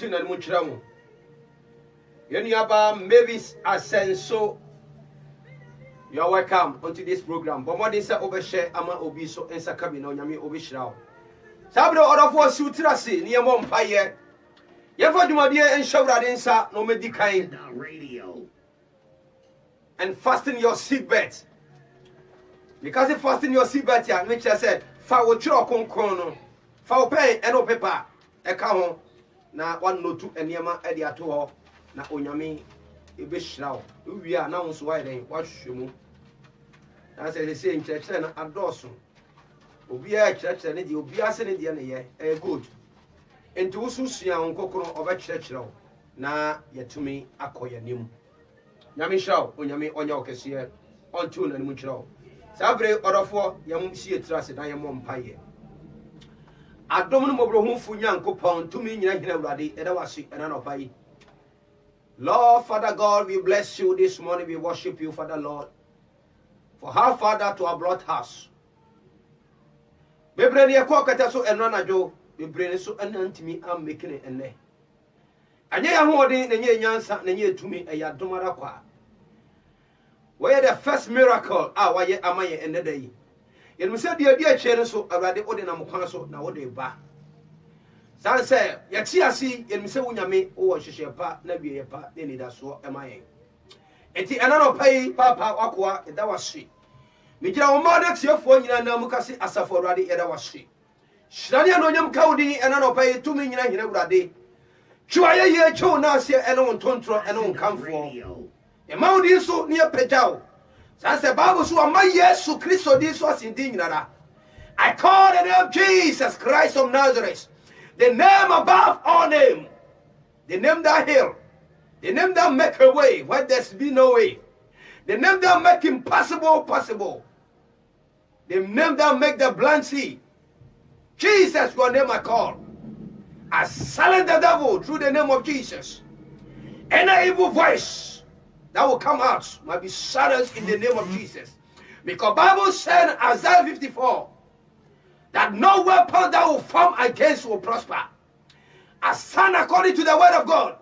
onto and muchramu. Yeniaba Mavis Asenso. You are welcome onto this program. But what is a overshare ama obiso and sakabino yami obishrao. Sabro order for sutrasi near Mompaye. Yefa Dumadia and Shavradinsa no medicain radio. And fasten your seatbelt. Because if fasten your seatbelt, yeah, which I said, foul chalk on corner, foul pen and no paper, a cow. Na one no two and yama ediato na onyami a bish now. We are now so wide and watch you. As I say in church and a dorsum. Obia church and the Obia Senedian, a good. And to Susia on Cocono of a church now. Na yet to me, a coyanim. Yami shall, onyami on your cassia, on tune and mucho. Sabre or for Yam see a trust and I am on pie. I don't know who Funyan coupon 2 million ready, and I was sick and I know. Lord, Father God, we bless you this morning. We worship you, Father Lord, for how Father to have brought us. We bring your cockata so and run a joe. We bring so an me. I'm making it and ne. And ye are holding the ye yansa and ye to me a yadomarakwa. Where the first miracle, why ye am I in the day? It was said, dear children, so already ordinary council now they ba. San say, Yatiasi, and Mr. Unyame, or Shisha, Nabi, they need us so am I. And the another pay, Papa, Aqua, and that was she. Mijao Modex, your phone, and Namukasi, Asaforadi, and that was she. Shania no yam Kaudi, and another pay 2 million in a day. Chuaya ye, Cho Nasia, and on Tontro, and on Camfo. A mountain so near Pejao. Sans the Bible, so my yes, so Christo, this was indeed. I call the name of Jesus Christ of Nazareth, the name above all name, the name that heal, the name that make a way where there's be no way, the name that make impossible possible, the name that make the blind see. Jesus, your name I call. I silence the devil through the name of Jesus. Any evil voice that will come out might be silenced in the name of Jesus. Because Bible said in Isaiah 54 that no weapon that will form against will prosper. I stand according to the word of God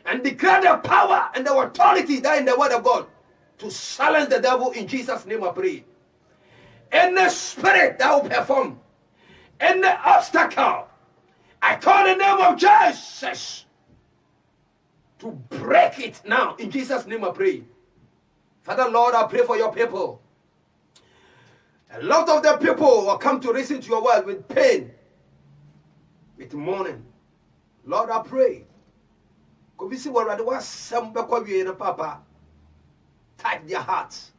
and declare the power and the authority that in the word of God to silence the devil in Jesus' name I pray. Any spirit that will perform any obstacle, I call the name of Jesus to break it now. In Jesus' name I pray. Father Lord, I pray for your people. A lot of the people will come to listen to your word with pain, with mourning. Lord, I pray. Could we see what was some Papa? Touch their hearts,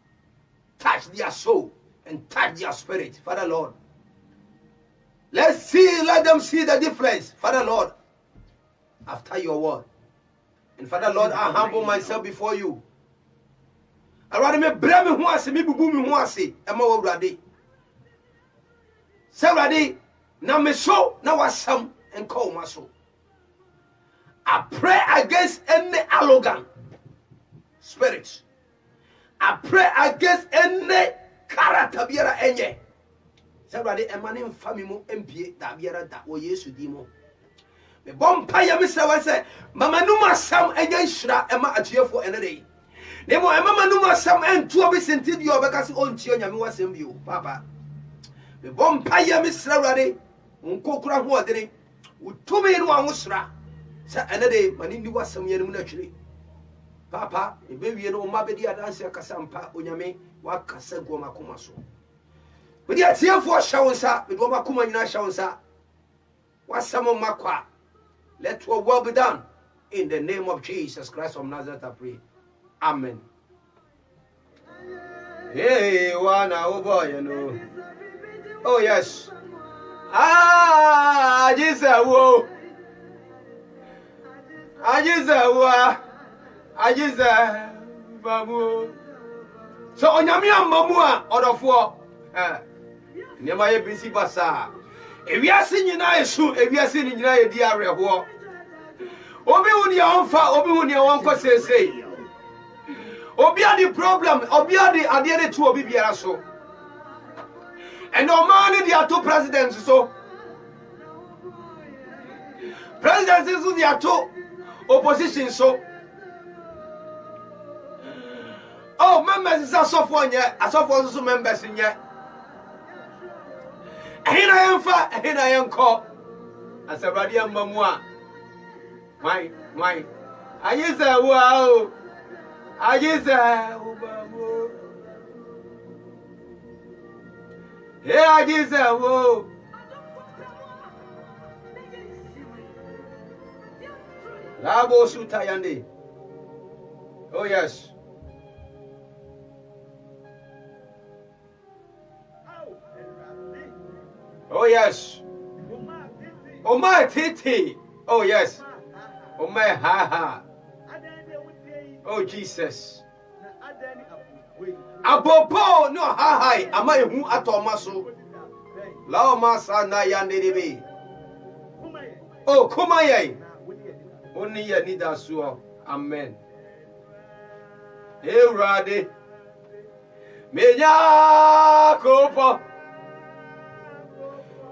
touch their soul, and touch their spirit. Father Lord, let them see the difference. Father Lord, after your word. And Father Lord, I humble myself before you. I rather me brave me who I see, me bubu me who I see. Am I ready? Say ready. Now me so now I some and call my soul. I pray against any arrogant spirit. I pray against any character biara enye. Say ready. Emani mfami mo MPA da biara da wo Yesu di mo. Me bompa ya me say mama numa sam enya nhira ema atuefo enede nemo mama numa sam entu obesenti di obeka se onti onyame wasem bio papa me bompa ya me srawade nkokura ho odene utumi no anwosra sa enede mani ndi wasem ye no na twire papa e bewie no ma bedi adanse akasampa onyame wakasa goma koma so bedi atiefo hyawonsa bedi oma koma nyina hyawonsa wasam makwa. Let your will be done. In the name of Jesus Christ of Nazareth, I pray. Amen. Hey, wana boy, you know. Oh, yes. Jesus, whoa. Jesus, babu. So, on Yamia Mamua, or of war. Never a busy basa. If you are seeing if you are seeing in your diary war, Obi when your own fa, Obi when your own say, Obi the problem, Obi the idea to Obi so. And normally there are two presidents, so President is the ato opposition so. Oh, members is a software yet, a software members in yet. Here I am fat, here I am caught. As a radiant mamma. My, I use a wow. I use a here I use a wow. Labo Sutayande. Oh, yes. Oh, yes. Oh, my titi. Oh, yes. Oh, my ha ha. Oh, Jesus. Apopo no ha ha. Ama ehu atomaso. Lao masa na yande debe. Oh, kumaye. Only ya nida suo. Amen. Erade. Menya kopo.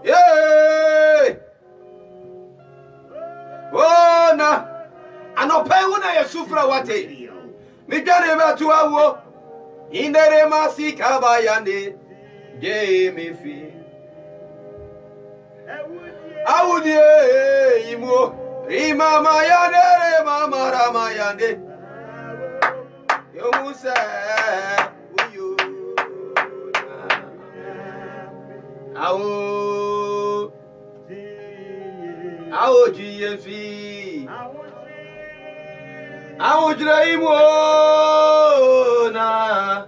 Yeah. Oh na. Anope una ya sufra wate. Mijane batu awo. Indere masi kabayande. Ge me fi. Awudie imo. Rima mayande mama ramayande. Yo musa uyu. Awo GFE. Awo Draimo na.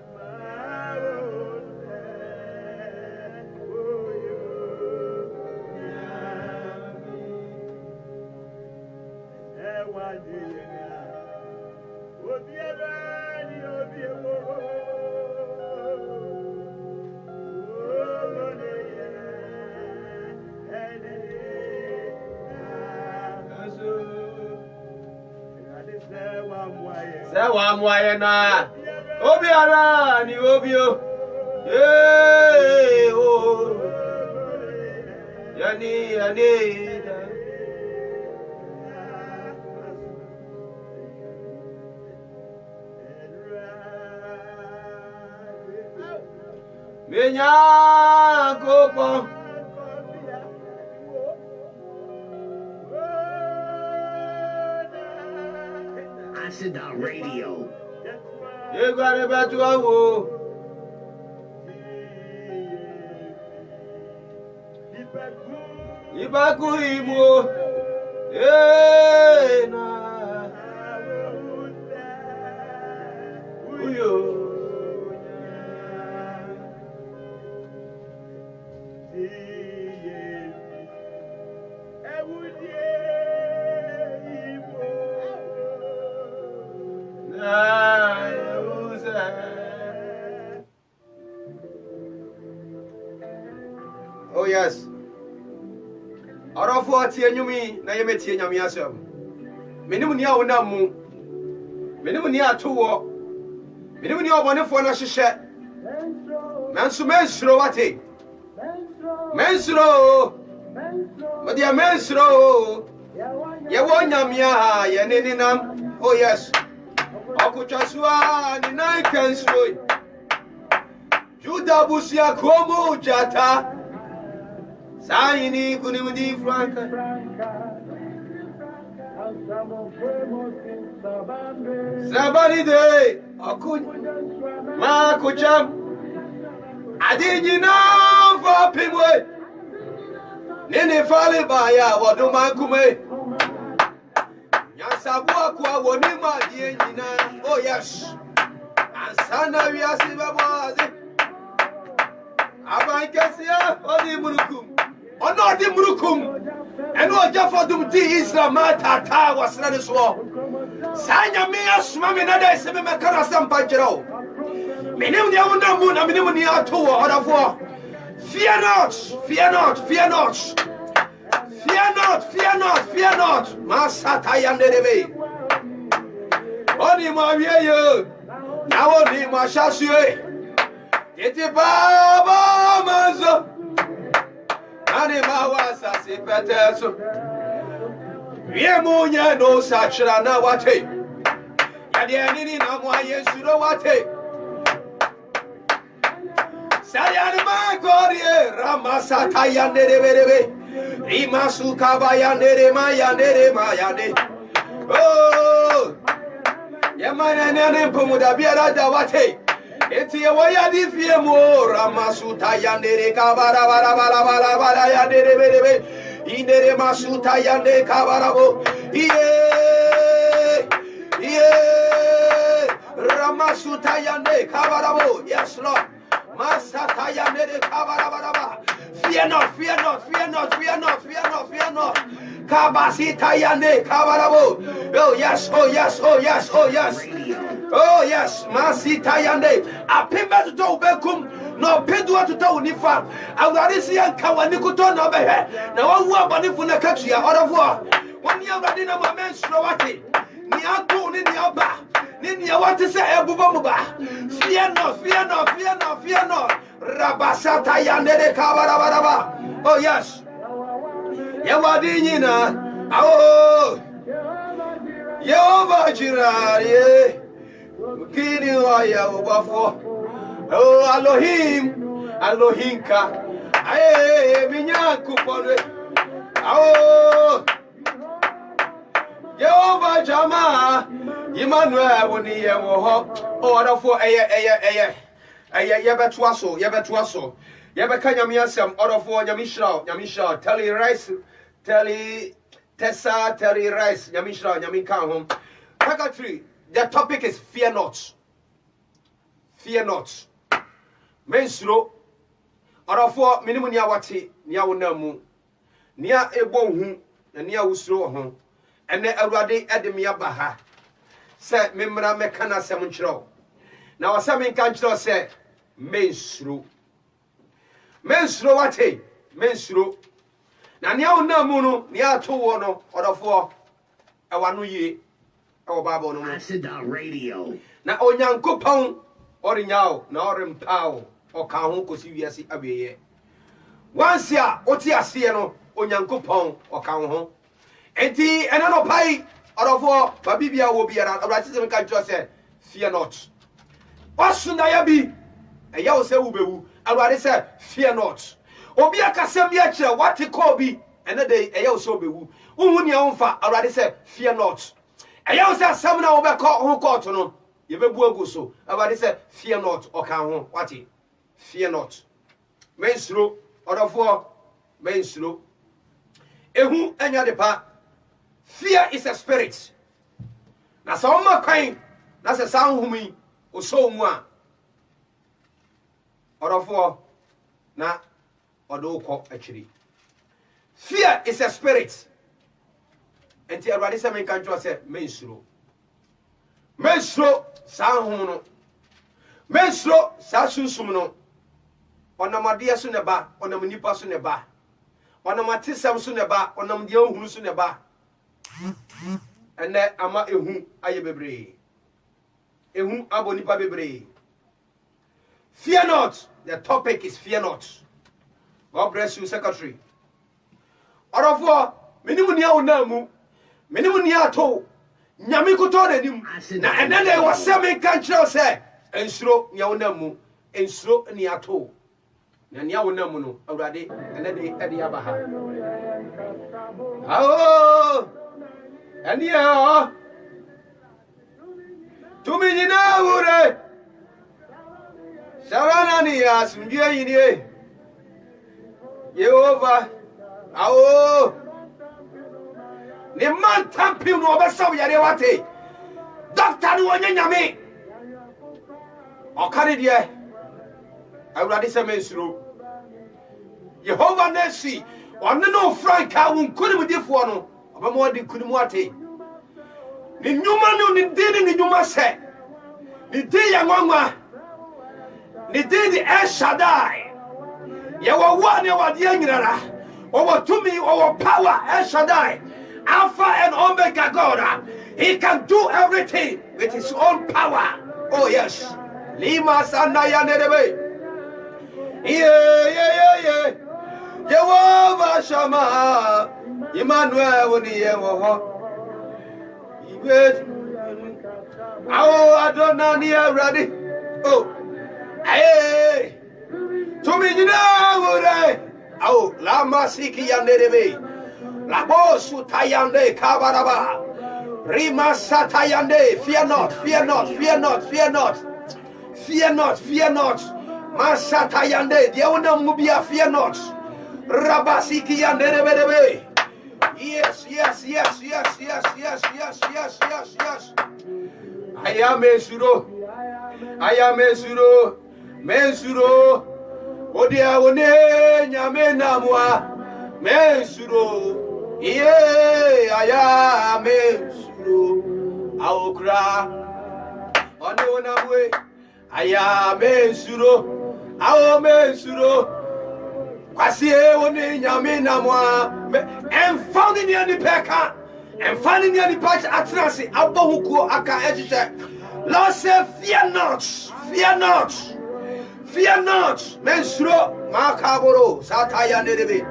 Sewa mwayena obiara ni obio oh yani menya kopo Asante Radio. You got about to go. Ibaku imo. Na. Uyo. Oh yes. Arafo atie nyumi na yemetie nyame asem. Menim ni awonamu. Menim ni atowo. Menim ni obonefo na hyehyɛ. Manso mensuro wate. Mensuro. Media mensuro. Ye wo nyame a ye neninam. Oh yes. Akutwasua ni nine kansoi. Juda busia komo jata. Saini kunimudi franka. Sabani de akun ma kucham. Adiji na fa pimwe. Nene fale baya waduma kume. Nyasabu kwa wonima die nyina. Oh yes. Ansana wiase babaze. Abankesia odi murukum. Ono di murukum. Eno jafodum di Israel matata wasna so. Sanya me asuma me na dai sebe me kara sampa jero. Menim dia wona mu na menim ni ato odafo. Fear not, fear not, fear not. Fear not, fear not, fear not. Masata yandebe. Oni ma wie yo. Na oni ma shasue. Eti baba manzo. Ani ma wasa si peteso. Yemunya no sachra na wate. Yadiani na mwa yesuro wate. Sayani ma gorie ramasata yandere berebe. Rimasu kabaya nere mayande. Oh, yamana nene pomuda biara da wate. Eti waya di fiemo ramasuta yandere kabara bara yandere berebe. Indere masuta yande kabarabo. Ramasuta yande kabarabo. Yes, Lord. Masata yande kabaraba. Fear not. Kabasita yande kabarabo. Oh yes. Oh yes. Masita yande. Apimba to bekum. No pedua to tell Nifa. I would rather see a Kawanikuto no behe. Now, one war body for the country, out of war. 1 year ready no man Slovaki. Niago Niaba. Ninia what to say, Abubamuba. Fear not. Rabasata Yande Kabaraba. Oh, yes. Yawadina. Oh, Yova Girard. Kini Waya Ubafo. Oh, Elohimka. Aye, minyaku pone. Oh, Jehovah Jama. Emmanuel woni ye wo ho. Oh, odafo eye. Yebetwaso. Yebeka nyame asem odafo nyamishra. Tell rice. Nyami kan hom. Secretary, the topic is fear not. Mensuro orofo minimu nia wate nia wonamu nia ebo hu na nia wusuro ho ene awurade edem ya baha se memra mekana sem nkyerɛw na wasame nka nkyerɛw se mensuro wate mensuro na nia wonamu no nia to wo no orofo ewano yie ewo baba no Asante Radio. na onyankopɔn orinyao na orimpao okaho kosi wiase abeye wansi a oti ase no onyankopɔn okaho ho enti ena no pai orofo babibia wo biara abratisem ka jo se fear not osuna ya bi eya wo se wubewu awade se fear not obi akasem bi akire wate call bi ena de eya wo se obewu unhu ne omfa awade se fear not eya wo se asem na wo be ho court no yebebu aguso awade say fear not oka ho wati fear not mensuro odofo mensuro ehu anya de pa fear is a spirit na so ma kwan na se san humi oso mu a odofo na odoko akiri fear is a spirit enti awade say men kan jo say mensuro sa hum no mesro sa sunsum no onamade so ne ba onam nipa so ne ba onam atesam so ne ba onam de ohunu so ne ba ene ama ehu aye bebre ehu abo nipa bebre fear not. The topic is fear not. God bless you, secretary. Orofo minimu nia onamu minimu nia to nyame koto na nim na ene de wasame kan kire se ensuro nia onamu ensuro ni ato na nia onamu no awurade ene de abaha awo eni o tumi nyina wure sarana ni asundie yini Yehova awo ne man tampim no obesaw yare wate doctor no onye nyame okare de awurade se mensuro Yehova nesi onne no franka won kunim difo no obamo de kunim wate ni nyuma no ni dini ni nyuma se ni di ya nwanwa ni di El Shaddai ya wa ne wade anyinara o tumi o power El Shaddai Alpha and Omega God. He can do everything with his own power. Oh yes. Lima sanaya nerebe. Yeah. Jehovah Shammah, Emmanuel Woniyewo. Ibet. Oh, Adonai ready. Oh, hey. To me, you know, oh, Lama Siki Yandebe. Labo Sutayande Kabaraba. Rima Satayande. Fear not, fear not, fear not, fear not. Fear not, fear not. Masatayande. Diona Mubia, fear not. Rabasiki Yandebe. Yes, yes, yes, yes, yes, yes, yes, yes, yes, yes. I am Mesuro. I am Mesuro. Mesuro. Odia one nyamena mwa. Mesuro. Yeah, I am Mesuro. Aokra. Ono namwe. I am Mesuro. Ao Mesuro. Kwasi one nyamena mwa. And found in the peka. And finding any patch at Nancy, Abahuko, Aka Edge. Lord said, fear not, fear not, fear not. Mensuro, Makaboro, Sataya Nedebe.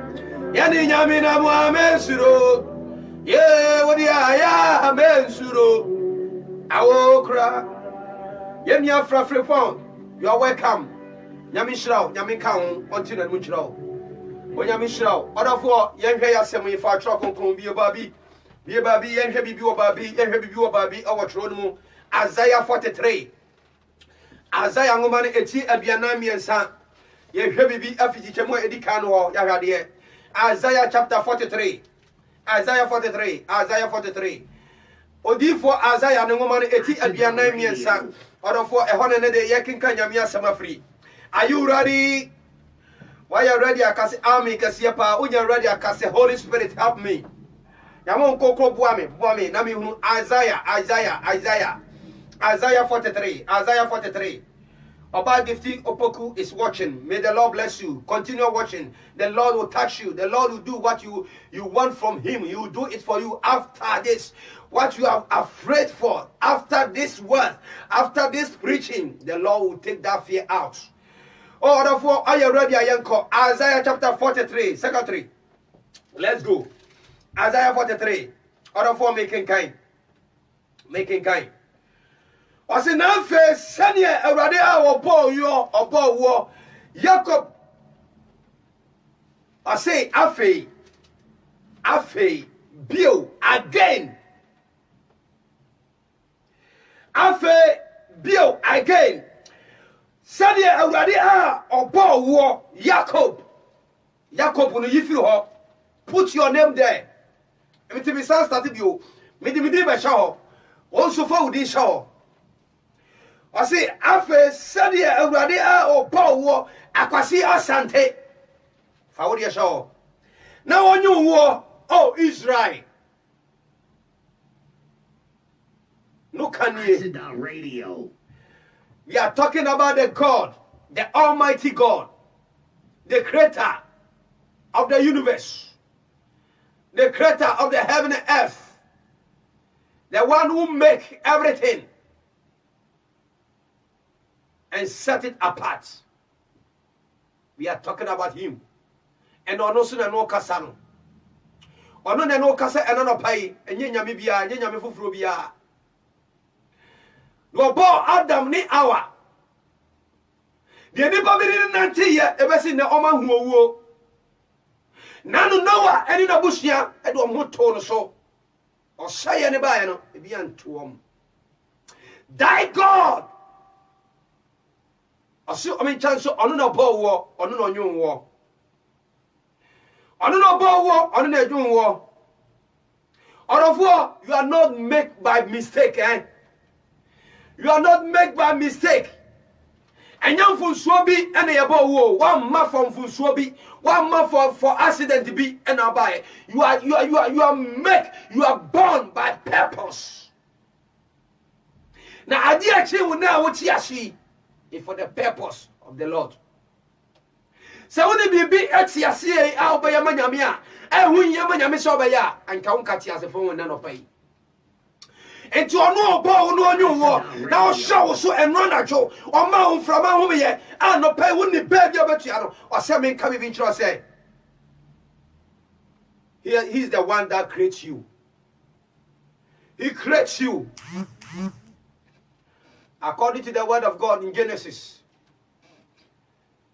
Yani Yamina Mensuro. Ye, what ya, Mensuro. Awokra. Yemia Frafrepon, you are welcome. Yamishra, Yamikam, until the Muchro. When Yamishra, other four, Yankaya Semi for Truck on be a baby. Be a baby, and heavy view baby, and heavy view baby, our throne. Isaiah 43. Isaiah woman, a tea, a bianami and son. Ye heavy be a fitchamo edicano, Yahadie. Isaiah chapter 43. Isaiah 43. Isaiah 43. Odi for Isaiah and woman, a tea, a bianami and son. Or for a honor de yakin kanyamia summer free. Are you ready? Why are you ready? I can say, Army, Cassiapa, when you're ready, I can say, Holy Spirit, help me. Yamon koko buame, nami hunu Isaiah 43, Isaiah 43. Oba Gifty Opoku is watching. May the Lord bless you. Continue watching. The Lord will touch you. The Lord will do what you want from Him. He will do it for you after this. What you are afraid for, after this word, after this preaching, the Lord will take that fear out. Oh, therefore, are you ready? Isaiah chapter 43, second 3. Let's go. Isaiah 43. Other four making kind. Making kind. I say now face Sanya already our boy your about war. Jacob. I say Afe. Bill again. Afe Bill again. Sanya already about war. Jacob when you feel her. Put your name there. Me to be started you. Me di be show. Also for di show. I say afe sadi awrade o bawo Akwasi Asante. Fa wo di show. Now on you war oh Israel. No can you. Radio. We are talking about the God, the Almighty God, the creator of the universe. The creator of the heaven and earth. The one who make everything and set it apart. We are talking about him. And also no kasano. Ono no kasa and no pai and nyame bia nyame fufuro bia. No bo Adam ni awa. The nipa bi ni nante ye ebesi na oma hu owuo. Nanu Noah any na bushia e do mo to no so o say ne ba ye no e bia ntoom die God aso o me chance ono na bo wo ono na onwun wo ono na bo wo ono na edwun wo orofo you are not made by mistake you are not made by mistake. And young Funsuo be and a bow, one month from Funsuo be, 1 month for accident to be and I'll buy. You are made, you are born by purpose. Now I dear she will know what she is for the purpose of the Lord. So when it be XCA out by a manamia, and when Yamania miss over ya and count Katia as a phone and none of pay. And to no ball, no new war. Now show so and run at you or mount from home here. And no pay wouldn't be baby about you or something coming in to say. He's the one that creates you. He creates you. According to the word of God in Genesis.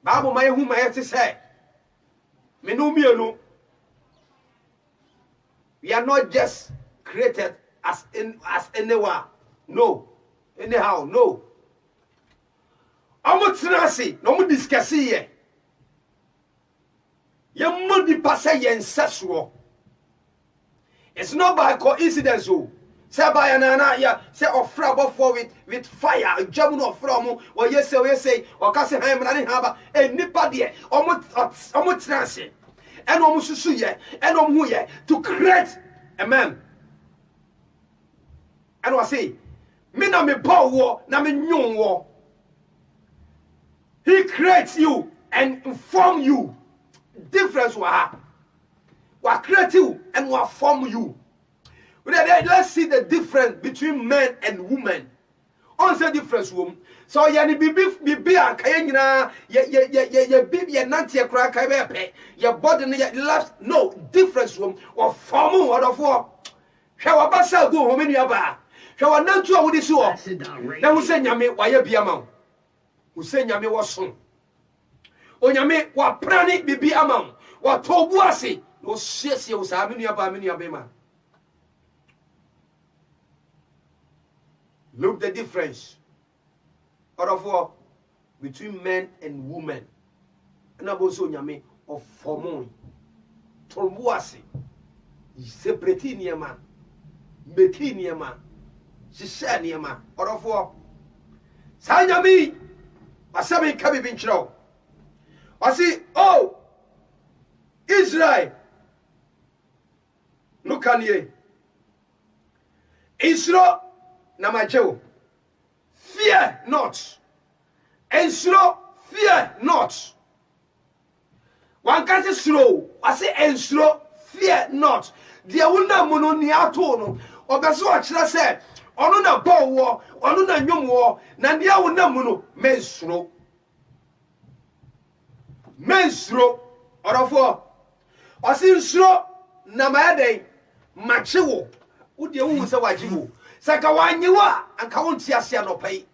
Bible may whom I have to say. We are not just created as anyone. No. Anyhow, no. Omo trase, no mo discuss ye. Ye mo di pasa ye nseso. It's not by coincidence o. Say by anana ya say ofra before with fire, jamu no ofra mo, or yes say or ka say han na haba e nipa de omo trase. And omo susu ye, and omo ye to create a man. And I say me na me power na me nyun wo. He creates you and inform you. Difference wa create you and wa form you. Let's see the difference between men and women. On the difference woman. So yani bibi akaya nyina ye bibi ye nanti akra kai be ye body ne last no difference woman or form what of war. Hwa basa go ho menu aba. Hwa nantu a wodi si o. Na wo se nyame wa ye bia ma. Wo se nyame wo so. O nyame wa prani bibi ama. Wa tobu ase. No siesie wo sa menu aba ma. Look the difference. Out of war between men and women. And also nyame of formon. Tobu ase. Separate niema. Meki niema. Shisha niema. Out of war. Sa nyame asabe kabi binchro. Wasi oh Israel. Look at ye. Israel Namajeo. Fear not. Ensuro, fear not. One can't say slow. I say ensuro, fear not. There will not mononiatono. Or the so much I said, on a bow war, on a young war, Nandia will not mono, menstro. Menstro, or of war. Or since slow, Namade, Macho. Would you say what you? Sakawanyiwa akawunti asia no pay.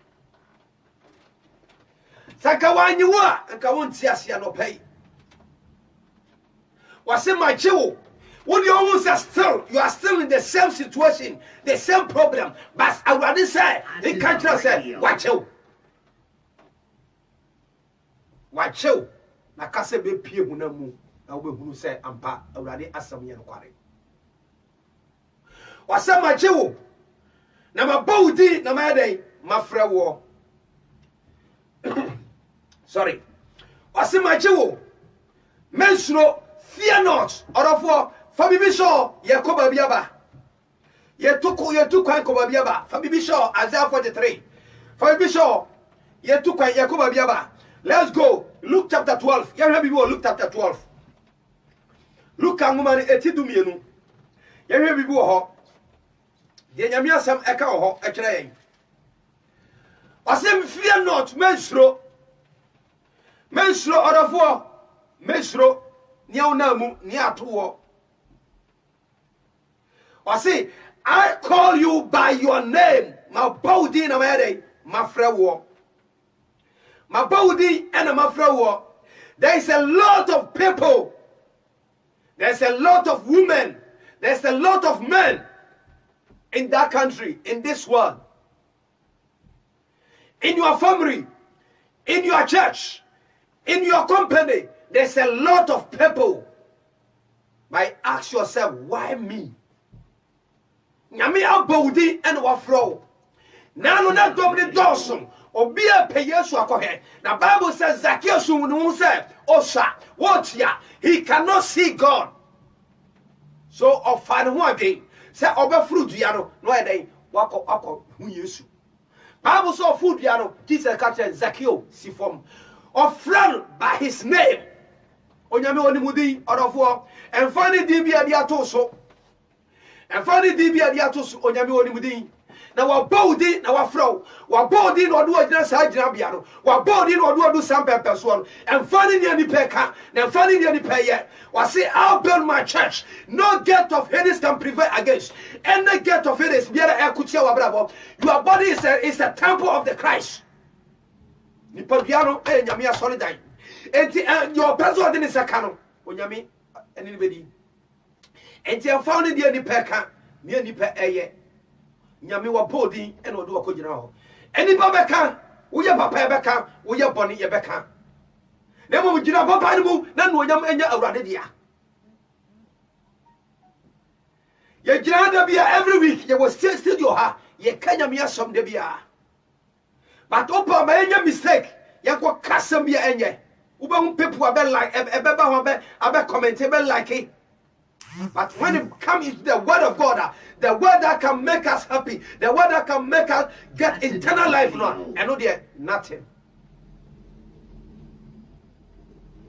Sakawanyiwa akawunti asia no pay. Wase machiwo. What you almost are still, you are still in the same situation, the same problem. But I already say, the country said, watch you. Watch you. Nakase be pie hunamu. Na ube hunu say ampa already asam yen kware. Wase machiwo. Na mabodi na mayade mafra wo. Sorry. Wase machiwo. Mensuro fear not. Orofo Fabibisho Yakoba Biaba. Yetuka Yakoba Biaba. Fabibisho Isaiah 43. Fabibisho Yetuka Yakoba Biaba. Let's go. Luke chapter 12. Luke chapter 12. Luke angumani etidumienu. Yehwe bibu ho. Ye nyame asam eka ho ekere yen. Wasem fear not mensuro. Mensuro orofo. Mensuro Niaunamu niatuo. Wasi, I call you by your name. Ma body na mayade mafrewo. Ma body and mafrewo. There is a lot of people. There's a lot of women. There's a lot of men in that country, in this world. In your family, in your church, in your company. There's a lot of people. But ask yourself, why me? Nyame abodi and wafro. Nano na domini dawson. Obia pe Yesu akohe. Na Bible says Zacchaeus wunu say, Osha, what ya? He cannot see God. So ofan ho again. Say oba fruit ya no eden wako hu Yesu. Bible so food ya no Jesus catch Zacchaeus si form. Ofran by his name. Onyame onimudi orofo enfani di bia dia to so enfani di bia dia to so onyame onimudi na wa body na wa fro wa body na odo agina sa agina bia no wa body na odo sam pempe so no emfani ne ni peka na emfani ne ni peye wa say I'll build my church no gate of Hades can prevail against any gate of Hades biara ekutia wa brabo your body is a temple of the Christ ni pabia no nyame asori dan enti your person de ni saka no onyame eni ni bedi enti emfani ne ni peka ne ni pe eye nyame wa body ene odo akogina ho eni ba beka wo ye papa e beka wo ye boni ye beka na mo gina papa ni mu na no nyam enya awurade dia ye gina da bia every week ye was studio ha ye kanya me asom da bia but opa ma enya mistake ye ko kasam bia enye wo be hu people abe like e be ba ho abe comment e be like it. But when it comes to the word of God, the word that can make us happy, the word that can make us get eternal life, no, I know there nothing.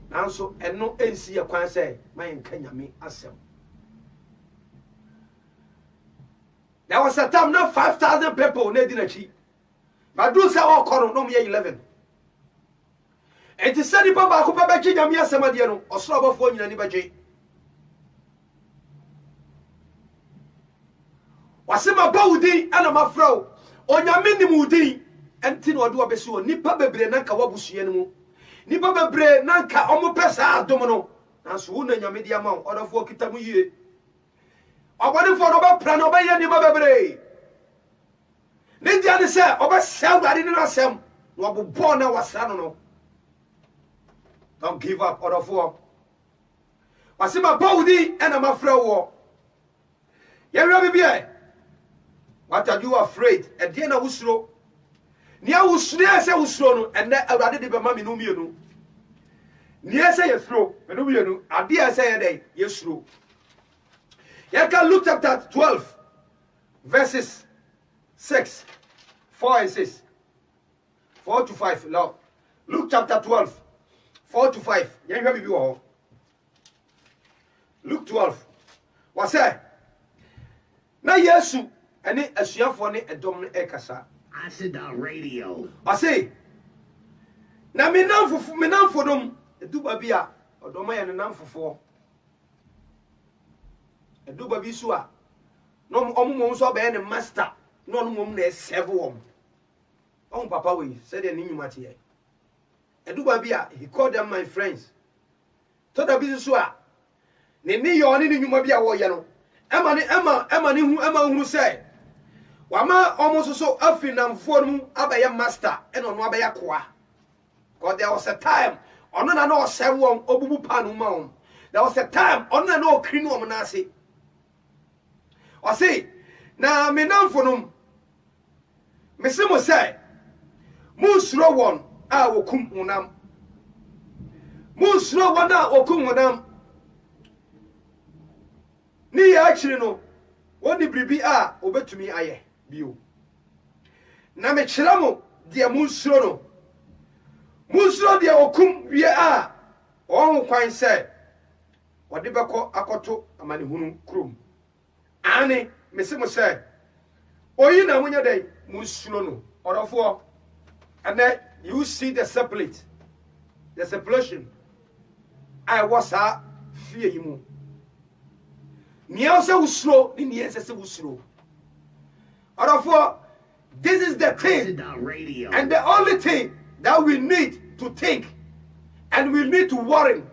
Now so and no NC a quan say, my in Kenya me asem. There was a time not 5,000 people needing a cheap. But do say all corner no me 11. And to send the Papa who Papa Kenya me asemadiano or slow of one in anybody. Wasema bawudi ana mafrao onyame ni mudi enti no do abeso nipa bebre nanka wabusue no mu nipa bebre nanka omo pesa adom no nanso wo na nyame dia ma odofo kitamu yie obone fo no ba pra no ba ye ni ma bebre ne dia ne se obesa wade ni nasem no obobo na wasra no don't give up odofo wasema bawudi ana mafrao wo ye wi bibie. What are you afraid? And then I was slow. Near was near say was slow, and then I rather be mammy no me. Near say a slow, and no, I dare say a day, yes, slow. You can look at that 12 verses 6, 4 and 6, 4 to 5. Now, Luke chapter 12, 4 to 5. You hear me all. Luke 12. What's that? Now, yes, and it as you for a dominant ekasa. Asante Radio. I say, now me now for them, a dubabia, or domay and a number for a dubabisua. No almost so bad a master, no woman is several. Oh, Papa, we said an inumatia. A dubabia, he called them my friends. Toda bisua. Nini yon in Numabia or yellow. Emma who said. Wama almost so often and form abaya master and on wabaya kwa. God, there was a time on an no seven obu panu mount. There was a time on an no crino manasi. Or say, now me nam for them. Messimo say, Musro one, I will come unam. Musro one, I will come unam. Ni actually no. What the bribi are over to me, aye. Bio. Na me chiramo dia musro no. Musro dia okum wie a on kwan se ode beko akoto amane hunu krom. Ane me se mo se oyi na munya dai musro no. Orofo and then you see the separate the separation. I was a fear yimu. Niasa usro ni niasa se usro. Therefore, this is the thing and the only thing that we need to think and we need to worry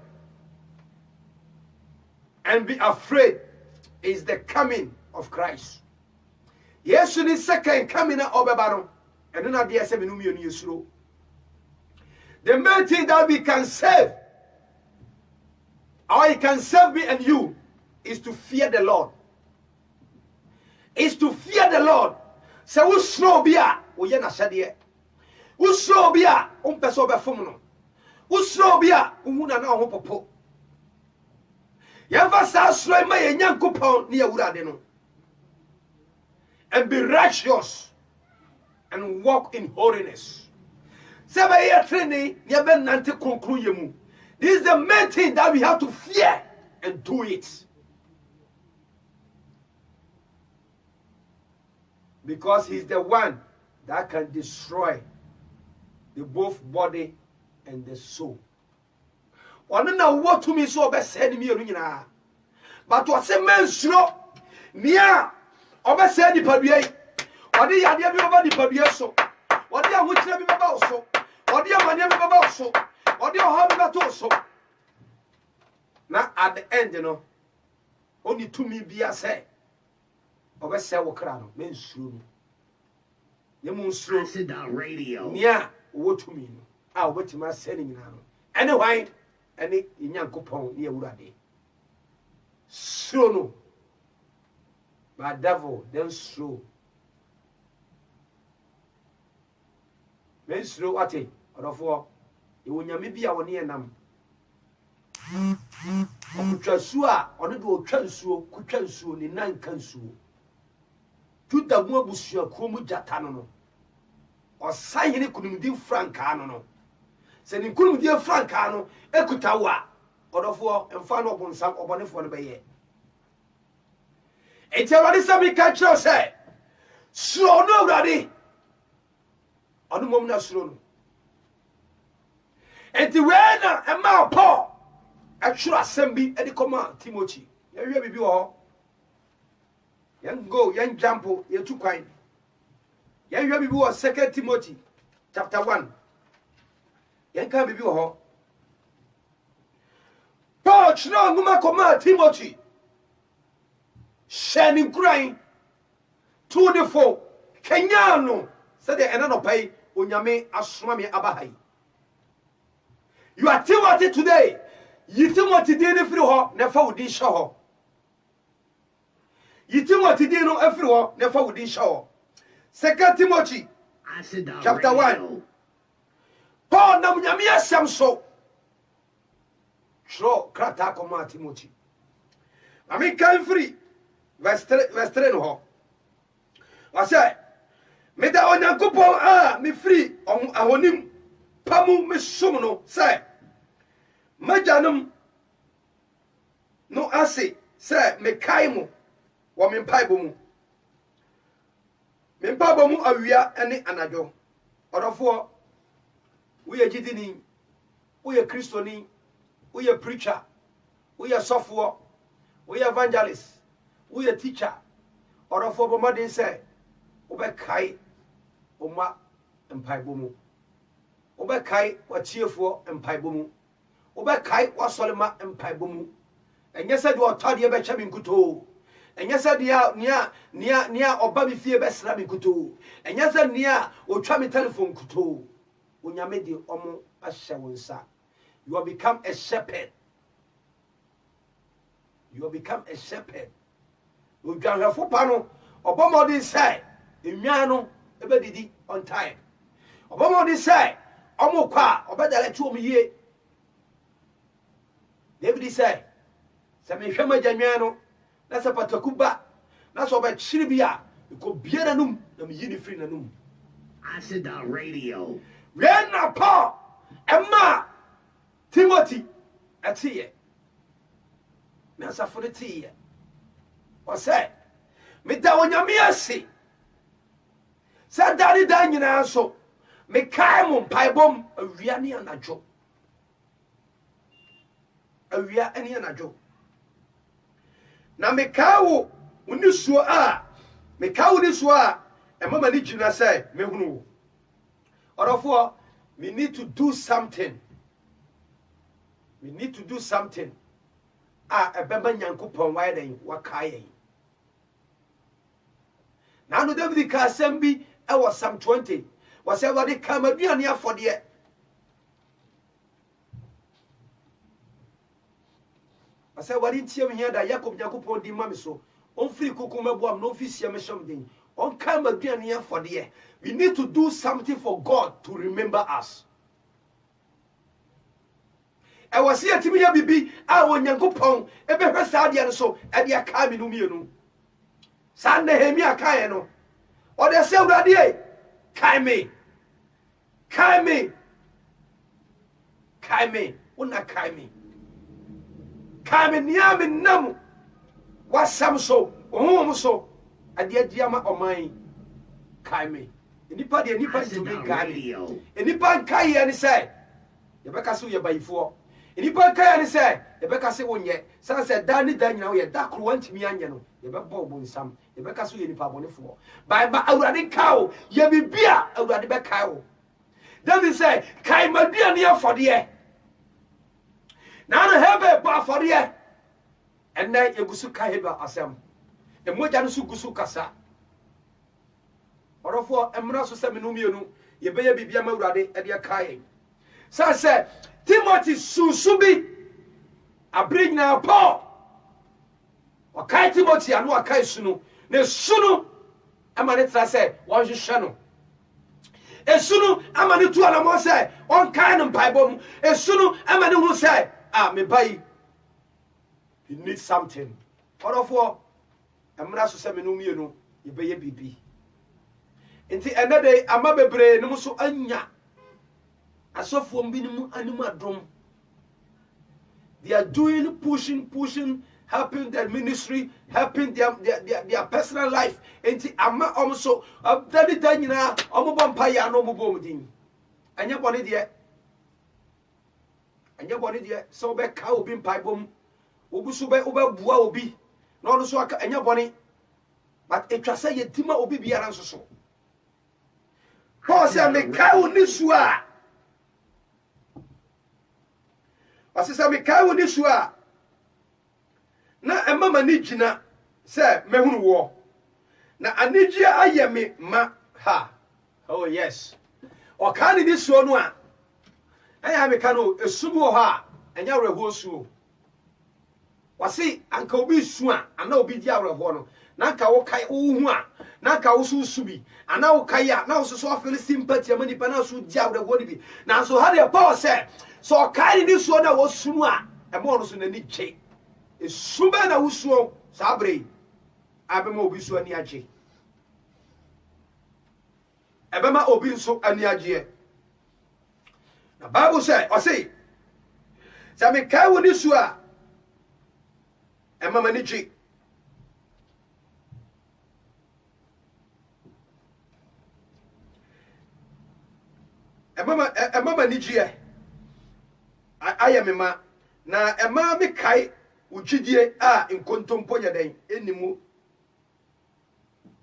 and be afraid is the coming of Christ. Yes, in his second coming of Babano, and then at the SMU. The main thing that we can save, or he can save me and you, is to fear the Lord. Is to fear the Lord. So we slow bia, we na shadie. We slow bia, peso be fumuno. We slow bia, umuna na ho popo. Yeva sa slow ma ye nyankopon ne awurade no. And be righteous and walk in holiness. Seba ye training, ye be nante konkru yemu. This is the main thing that we have to fear and do it. Because he's the one that can destroy the both body and the soul. One na what to me so be said me nyina. But what say men suro nia obe say di padua. Ode yade bi baba di padua so. Ode ahotire bi baba so. Ode amane bi baba so. Ode oha bi bato so. Na at the end only to me be a say. Obe say wo kra no men suro. Akwasi Radio. Nia wo to me no. A obetima say ni nyina no. Anyway, any Yankopon near Urade. Slow, my devil, then slow. Men slow at it, or for you when you may be our near nam. Kuchasua, or the do chansu, kuchansu, ni nan kansu. To the Mobusua Kumu Jatano, or signing it couldn't do Frank Canono. Sending couldn't dear Francano, Ekutawa, or for and found upon some upon for the bay. It's already something catch us, say. Slow no, daddy. On the moment of slow. And the winner and my paw. Actual assembly at the command, Timothy. You hear me, all. Young go, young jump, you're too kind. You hear me, 2 Timothy, chapter 1. Yen can be ho. Paul no nguma koma Timothy. Shining crying. 24. Kenyano. Said the enano pay onyame asoma me abahai. You are Timothy today. You Timothy dey free ho, never would din show. You Timothy dey no free ho, never would din show. 2 Timothy chapter 1. Paul na munyame asem so shro krata koma Timothy. Ami kan free verse 3 no ho. I say me da onyankopon me free ahonim pamu me som no say majanum no ase say me kai mo wo me mpaibo mu. Me mpaibo mu awia ene anajo. Odofo we are Jidini, we are Christoni, we are preacher, we are software, we are evangelist, we are teacher. Or of our mother say, Obekai, Oma and Paibumu. Obekai, what cheerful and Paibumu. Obekai, what Solomon and Paibumu. And yes, I do a tardy about Chamin Kuto. And yes, I near or Baby Fear Best Rabbit Kuto. And yes, I near or Chami telephone Kuto. When you made the omo ashawunsa, you have become a shepherd. You have become a shepherd. You can have for pano, Obama this side, the miano, everybody on time. Obama this side, Omoka, or better let 2 years. David said, Sami Shama Jamiano, that's a patakuba, that's about Shiribia, you could be a num, the Unifrin num. Akwasi Radio. Rena Paul, Emma, Timothy, a tea. Nasa for the tea. Or say, me down your mercy. Said Daddy Daniel so, me kaimum paibom, a riani and a joke. A ria any and a joke. Now me cow, when you saw, me cow this wa, and Mamma Nijina say, me who. Or we need to do something. We need to do something. A bemba Yankupon widen wakai. Now no David Kasembi, I was some 20. Was ever they come a near for the I said, what didn't you hear that Jacob Yakupon di Mamiso? On free Kukuma Boam, no fish, something. On come a near for the we need to do something for God to remember us. I was here to me, Bibi, I want Yankupon, ever Sadian so, and ya come in Umiano. Sunday, Hemia Kayano. Or they say, Radie, Kaime, Kaime, Kaime, Una Kaime, Kaime, Niamin Nam, what some so, so, and yet Yama or mine. kai me nipa de nipa Acid ntumi nkai Radio. me nipa nkai ye ne say ye beka so ye bayifo nipa nkai ne say ye beka se wonye san say da ni da nyina wo ye da kro wantimi anye no ye be bo nsam ye beka so ye nipa bonefo ba awurade kawo ye bibia awurade be kawo David say kai madua ne afode na no hebe ba afode enne ye gusu kai hebe asem emoja no su gusu kasa orofo emra so se menu mienu ye beye bibia ma awurade e de kai san say Timothy susubi abrigna Paul wakai Timothy anu wakai sunu ne sunu amane tra say won hwehwe no esunu amane tu ala mo say on kai no bible esunu amane hu say me bai you need something orofo emra so se menu mienu ye beye bibi enti enade ama bebre no so anya asofo mbinimu animu adom they are doing pushing helping their ministry helping their personal life enti ama omso dadi danyina ombo mpa ya no ombo mudin anya bone de so be ka obi mpa bom obusu be bua obi no no so anya bone but etwasa yetima obi biara nso so Paul say me ka oni su a asisa me kai woni su a na emama ni gina se mehunu wo na anigia aye me ma ha oh yes o ka ni su no a aya me ka no esumu ha enya reho su wasi anka obi su a ana obi di areho no na nka wo kai wo hu a na nka wo su bi ana wo kai a na wo so feel sympathy amani pa na so di areho ni bi na so ha de Paul say so kai ni so na wo sunu a e mo no so na ni che e suma na wo suo sabre abema obi so ani agye ebema obi so ani agye na bible say o say me kai wo ni so a e mama ni gye e mama ni gye aya me ma na ema me kai ugidie a nkontompo nyaden enimu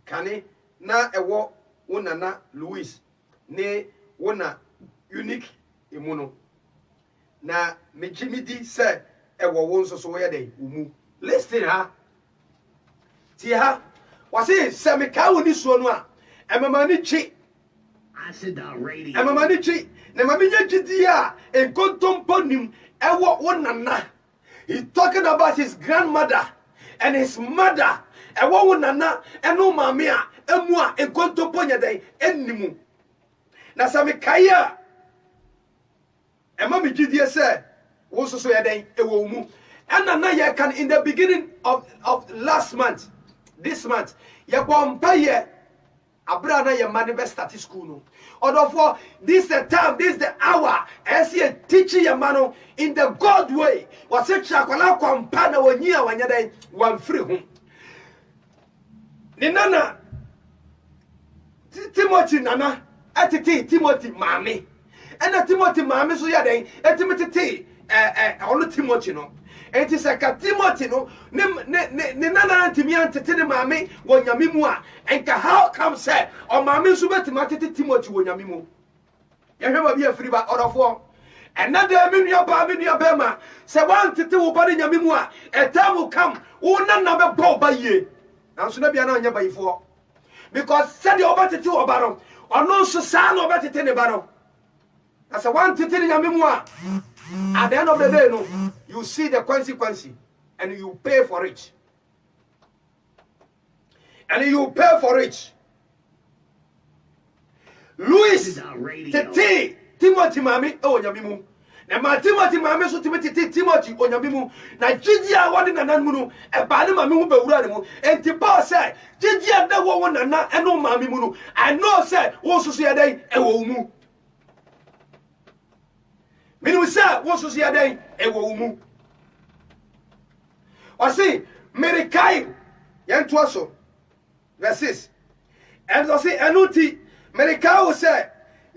kane na ewo wonana Louis ne wona unique emuno na mejimidi se ewo won so so yeden umu listen ha ti ha wase se me kai woni so no a emama ni chi Acid Radio. emama ni chi na maminya gidi a enkontompo nim ewo wonana. He's talking about his grandmother and his mother ewo wonana eno mamia emu a enkontompo nyaden enimu na sami kaya emama gidi se wo so so yaden ewo mu and na ye can in the beginning of last month this month ye bompaye abra na ye man be start school no odofo this the time this the hour as you teach your man in the God way was say chakwala kwampa na wonyi a wanyadan wan free hu ni nana Timothy nana atete Timothy mame ena Timothy mame so yadan etimete ono Timothy no enti saka Timothy no ne nana ntimi antete ne mame wo nyame mu a enka how come say o mame so betima tete Timothy wo nyame mu ye hwema bi afiri ba odofo ena de menua ba ma se wan tete wo ba nyame mu a eta will come wo nana be ba ye nanso na bia na anya bayifo because said the oba tete wo ba no ono so sa na oba tete ne ba no asa wan tete ne nyame mu a at the end of the day, no, you see the consequence and you pay for it. And you pay for it. Louis, Timothy Mami, oh, Yamimu. Na ma Timothy Mami so Timothy oh, Yamimu. Na Gidia wadi na nanmunu, e bani mami mu bewura ne mu. Enti Paul say, Gidia da wo na eno mami mu no. I know say, wo so so ya dai e wo mu. Minu sa wo so sia den ewo mu o se merikai yentoaso verse 6 And so say enuti America will say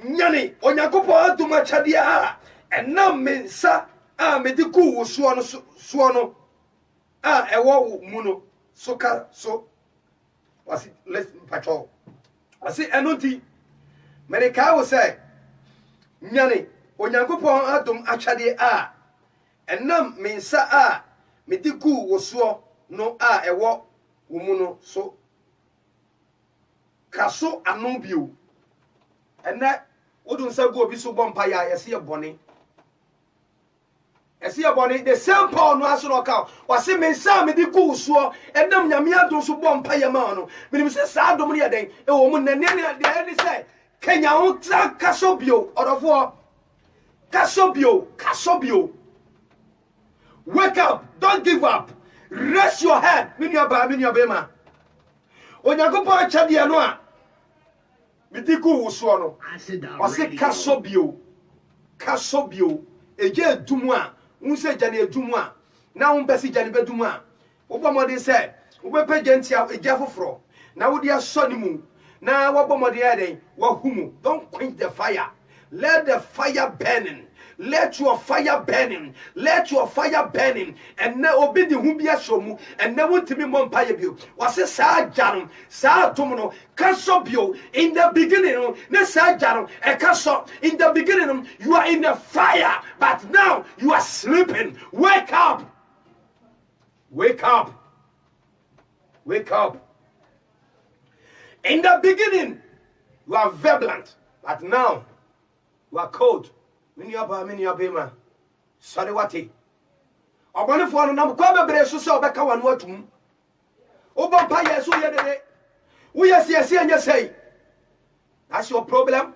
nyani onyankopon aduma chade a enam mensa a mediku wo so no a ewo mu no so ka so was it let's patrol I say enuti America will say nyani onyankopon adum achade a enam mensa a mediku wo so no a ewo wo mu no so kaso anobio ena wodun say go obi so bompa ya yesi e bone the same Paul no aso no ka wase mensa me di ku so enam nyame adon so bompa ya ma no me se sa adom ne den e wo mu nane ne de say kenya ho tra kaso bio odofo kaso bio wake up, don't give up, rest your head minya ba ma onyankopon chade no a Midiku so no. Wase kasobio. Eje edumu a, unse jane edumu a. Na unpesi jane bedumu a. Obomode se, ubepe gentia eja foforo. Na wodi asoni mu. Na wabomode eden, wahumu. Don't quench the fire. Let the fire burning. Let your fire burning. And now obi di hu bia shomu. And now wontimi mompaye bio. Wase sa jarum, sa tomono, kasobio in the beginning. Ne sa jarum, e kaso in the beginning. You are in the fire, but now you are sleeping. Wake up. In the beginning, you are vibrant, but now you are cold. Mini abema. Sorry wati. Obone fo no nam kwa bebre so se obeka wanu atum. Obompa yeso yedede. Wo yesi anya say. That's your problem.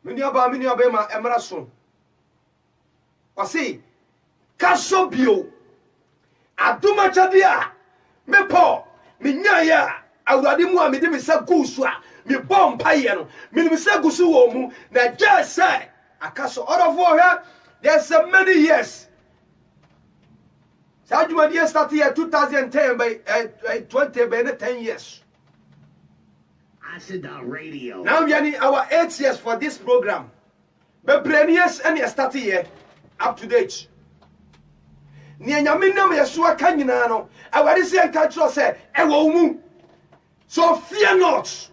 Mini abema emra so. Wasi kasobio. Aduma chadia. Mepo minyaya awurade mu a mede me sa gusu a me bom paye no me me sa gusu wo mu na just say akaso orofo here there's so many years Sajuma dia started here 2010 by 20 by 10 years Acid Radio. Now we are in our 8 years for this program. But years and you started here up to date. Ni nyame nam yeso aka nyina no awari se enka tro se ewo mu so fear not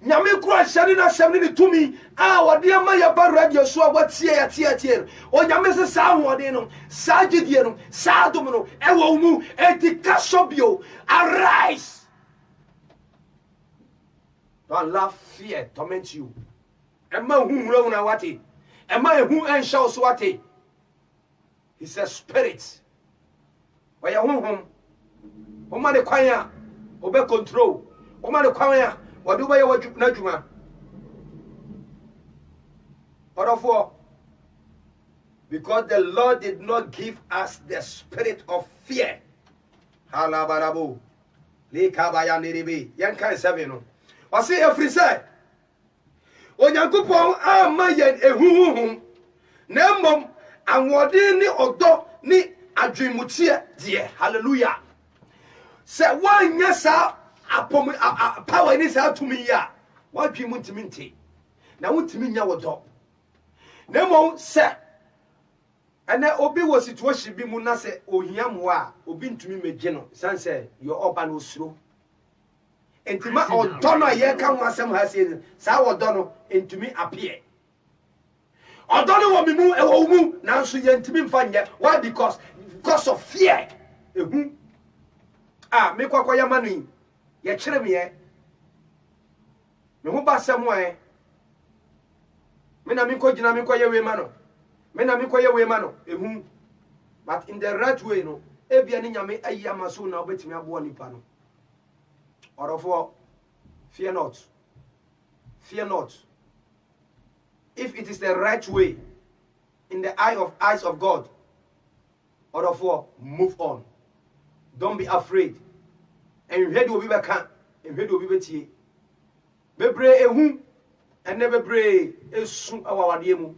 nyame kura shari na shamni ni tumi wode ama ya ba radio so watie ya tie o nyame se sa hode no sa gidie no sa dum no ewo mu enti kasobio arise. Don't laugh fear torment you emma hu huro na wate emma ehu ensha so wate. It's a spirit. Why home? Oma de kwanya, obe control. Oma de kwanya, wadu ba ya na juma. Therefore, because the Lord did not give us the spirit of fear. Halabarabo. Likabaya niribi. Yankan 7 no. Wasi every say. Onyankopon ama yen ehuhum. Nemmom anwode ni odo ni adwimutie die hallelujah se wanya sa apom power ni sa tumi ya wadwimu ntimi nti na wontimi nya wodo nemo se ene obi wo situation bi mu na se ohia mo a obi ntumi megye no san se your oba no suro entima odo no ye ka ho asem ha se sa wodo no entumi appear. Odoni wo mimu ewo mu nanso yentimi mfa nye. Why? Because of fear. Me kwakwa ya manu ye kire me ye me ho ba sam wa me na me ko gina me ko ye we ma no but in the right way no ebia ni nyame ayi amaso na obetimi abo nipa no orofo fear not. If it is the right way in the eyes of God, or therefore move on. Don't be afraid. And you head will be back and head will be betie. Bebre ehu and never bray esu our diemu.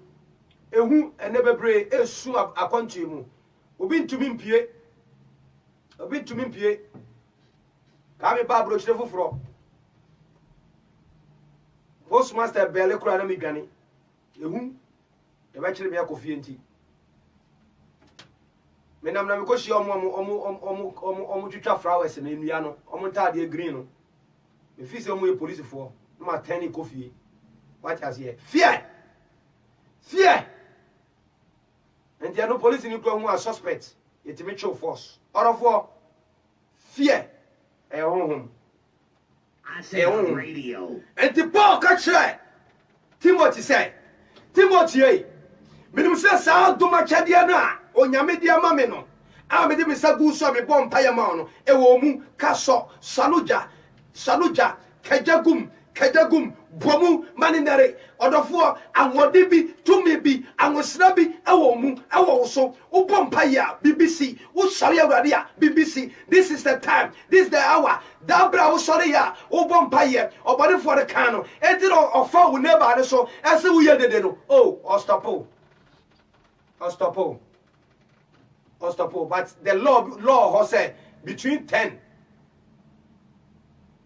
Ehu and never bray esu a country mu. Obin to me pie. Kami babro chire fro. Postmaster bele kura na mi dwane. Ehu e ba chire me akofie nti. Menam na me ko hie omo twitwa flowers na enua no. Omo ntade green no. Me fi se omo e police fo. No ma tani kofie. What has here? Fear. Fear. And there are no police in Ukraine who are suspects. It's a mutual force. Out of war, fear. I said on radio. And the Paul catcher. Timothy said, Timothy, minimum says, I'll do my chadiana, or Yamedia Mameno. I made him a saguso, me bomb payamano, a womu, casso, saluja, kajagum, bomu, maninere, odofo, and what they be, to me be, and was snabby, a woman, also, Ubompaya, BBC, Usaria Radia, BBC. This is the time, this is the hour. Dabra Usaria, Ubompaya, or body for the cano, and it or four will never so, as we had the oh, Ostapo. But the law has said between 10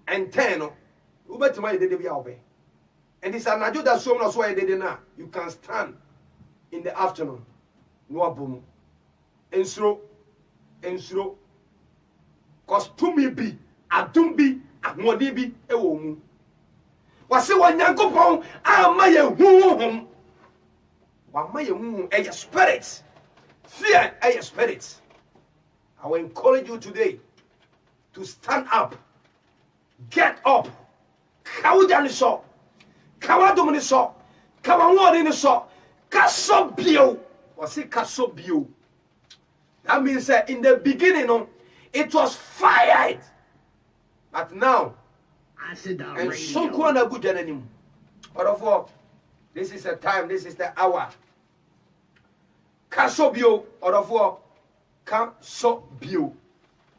and 10. And it's an adjo that so much why they did not. You can stand in the afternoon. No boom. And slow. Cause to me be, a dumbi, a modibi, a woman. Was say one yanko pong, ah, my home. One my home, a spirit. Fear a spirit. I will encourage you today to stand up. Get up. Kawudani so, kawadumni so, kawawani so, kasobio. Was it kasobio? That means that in the beginning, it was fired, but now, I said and so kuana good anymore. Therefore, this is the time, this is the hour. Kasobio, therefore, kasobio.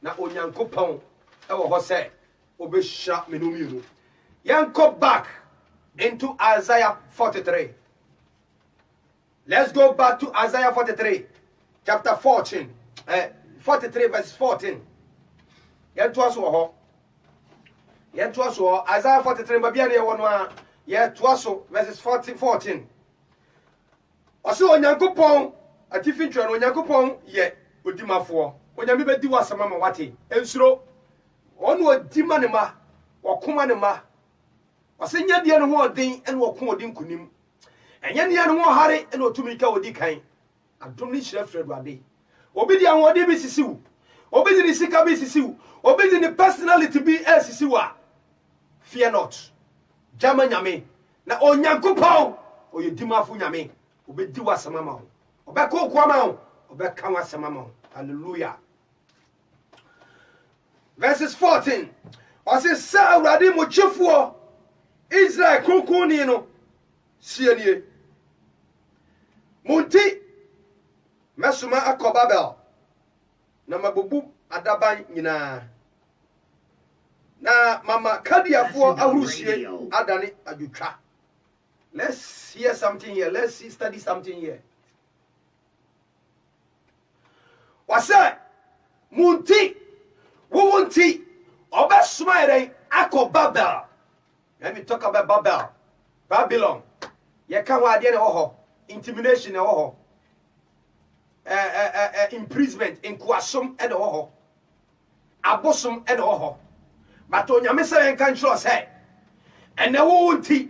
Na onyankopon, ewo hose, obesha menumiru. Go back into Isaiah 43. Let's go back to Isaiah 43, chapter 14. 43 verse 14. Isaiah 43 verses 14. Also onyankopon atifinchwa no onyankopon ye odimafo. Onyame bedi wasama ma wate. Ensuro onu odima ne ma, wakoma ne ma. Wase nya dia no ho odin ene wako odin kunim. Enya dia no ho hare ene otumika odi kan. Adom ni hire fredo ade. Obi dia ho ode bi sisiw. Obi di sika bi sisiw. Obi di personality bi sisiw a. Fear not. Jama nyame na onyankopon oyedimafo nyame. Obi di wasama ma ho. Obi ko kwa ma ho. Obi kan wasama ma ho. Hallelujah. Verses 14. Wase sa urade mo chifuo Israel kunkuni no sienie Munti mesuma akobabel na mabubu adaban nyina na mama kadiafo ahurusie adane adutwa. Let's hear something here. Let's study something here. Wase munti wunti obesuma ere akobabel. Let me talk about Babylon. You can't wade ne ho. Intimidation ne ho. Imprisonment in kwasum e ne ho. Abosom e ne ho. But onyame say en kan tro say. And na wo nti.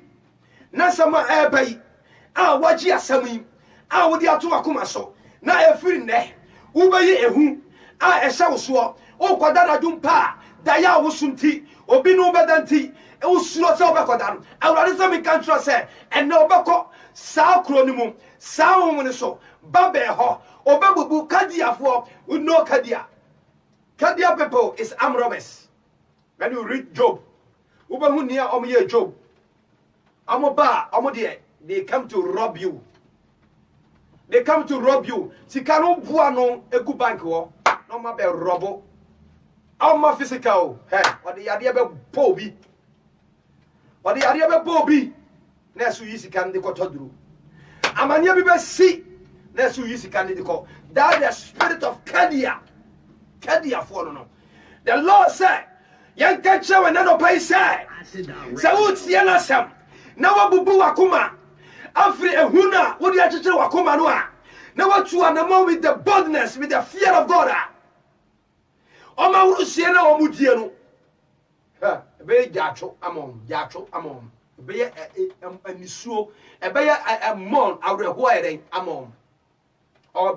Na sama e bai. A waji asami. A wodi ato akoma so. Na efiri ne. Wo bayi ehu. A ehya wo so. O kwada na dwumpa. Da ya wo sunti. Obi no bedanti. E usuro se obekodan awurade se me kan tro se ene obeko saa kro ni mu saa homu ni so babe ho obebubu kadiafo no kadia people is armed robbers. When you read Job ubehu nia omye Job amoba omode they come to rob you. Sika no bua no egu bank ho no ma be robo ama physical he ode yade be po bi. But the area of Bobby, Nesu Yisikan de Cotodru. Amania be see Nesu Yisikan de Co. That the spirit of Kadia for no. The Lord said, Yan catch you and no pay say. Would na sam. Na wabubu wakuma. Afri ehuna. What you actually wakuma noa. Now what you are the with the boldness, with the fear of God. Oma urusiena omudieno. Ha, be jacho amom. Be a nisuo, a mon awrehoere amom. All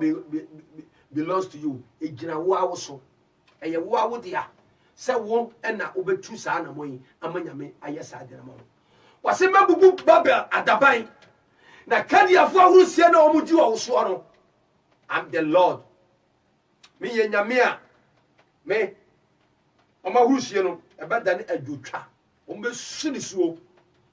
belongs to you. E gina wa so. E ye wa wo dia. Se wo na obetu sa na moyi amanyame ayesa de na mo. Wase mabubu babel adaban. Na kadiafo ahurusie na omudi wo so no. I'm the Lord. Me ye nyame a me oma hurusie no ebada ne adwotwa. Ombe suni suo.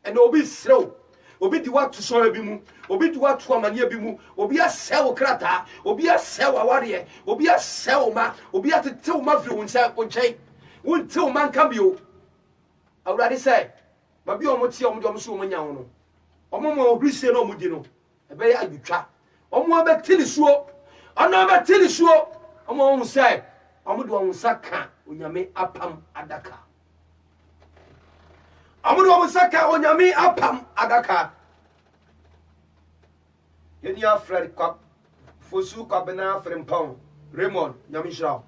And obi slow. Obi di what to so bi mu. Obi di what to amania bi mu. Obi a sell krata. Obi a sell aware. Obi a sell ma. Obi a tew ma firi wonsa onchen. Won tew man kan bio. Awurade say, ba bi omo tie omo so omo nya ho no. Omo mo ohurusie no omo di no. Ebe ya adwotwa. Omo abetili suo. Ono abetili suo. Omo omo say, omo do wonsa ka onyame apam adaka. Amudu omusaka onyami apam adaka. Yeni Fred kwap fosu kwabena frimpon Raymond nyamishra.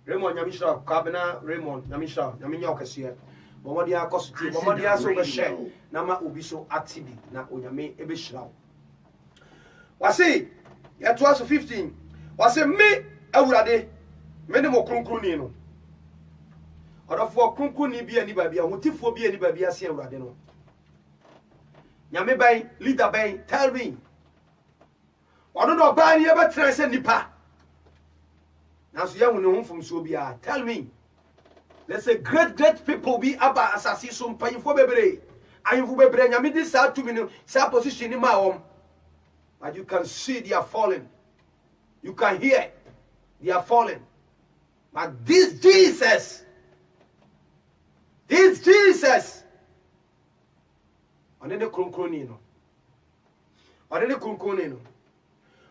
Raymond nyamishra kwabena Raymond nyamishra nyaminya okese. Bomodi akosuti bomodi aso be she na ma obi so atibi na onyame ebeshira. Wase ya 12:15 wase me awurade me ne mo kronkron ni no. Orofo kunkun ni bia ni babia hotifo bia ni babia se awurade no nyame ban leader ban tell me ono no ban ye betre se nipa na so yahu ne honfom so bia tell me let's say great people be aba asasi so mpanyfo bebre ayinfo bebre nyame di sa to me no sa position ni ma wom, but you can see they are falling, you can hear they are falling, but this Jesus onene kronkronni no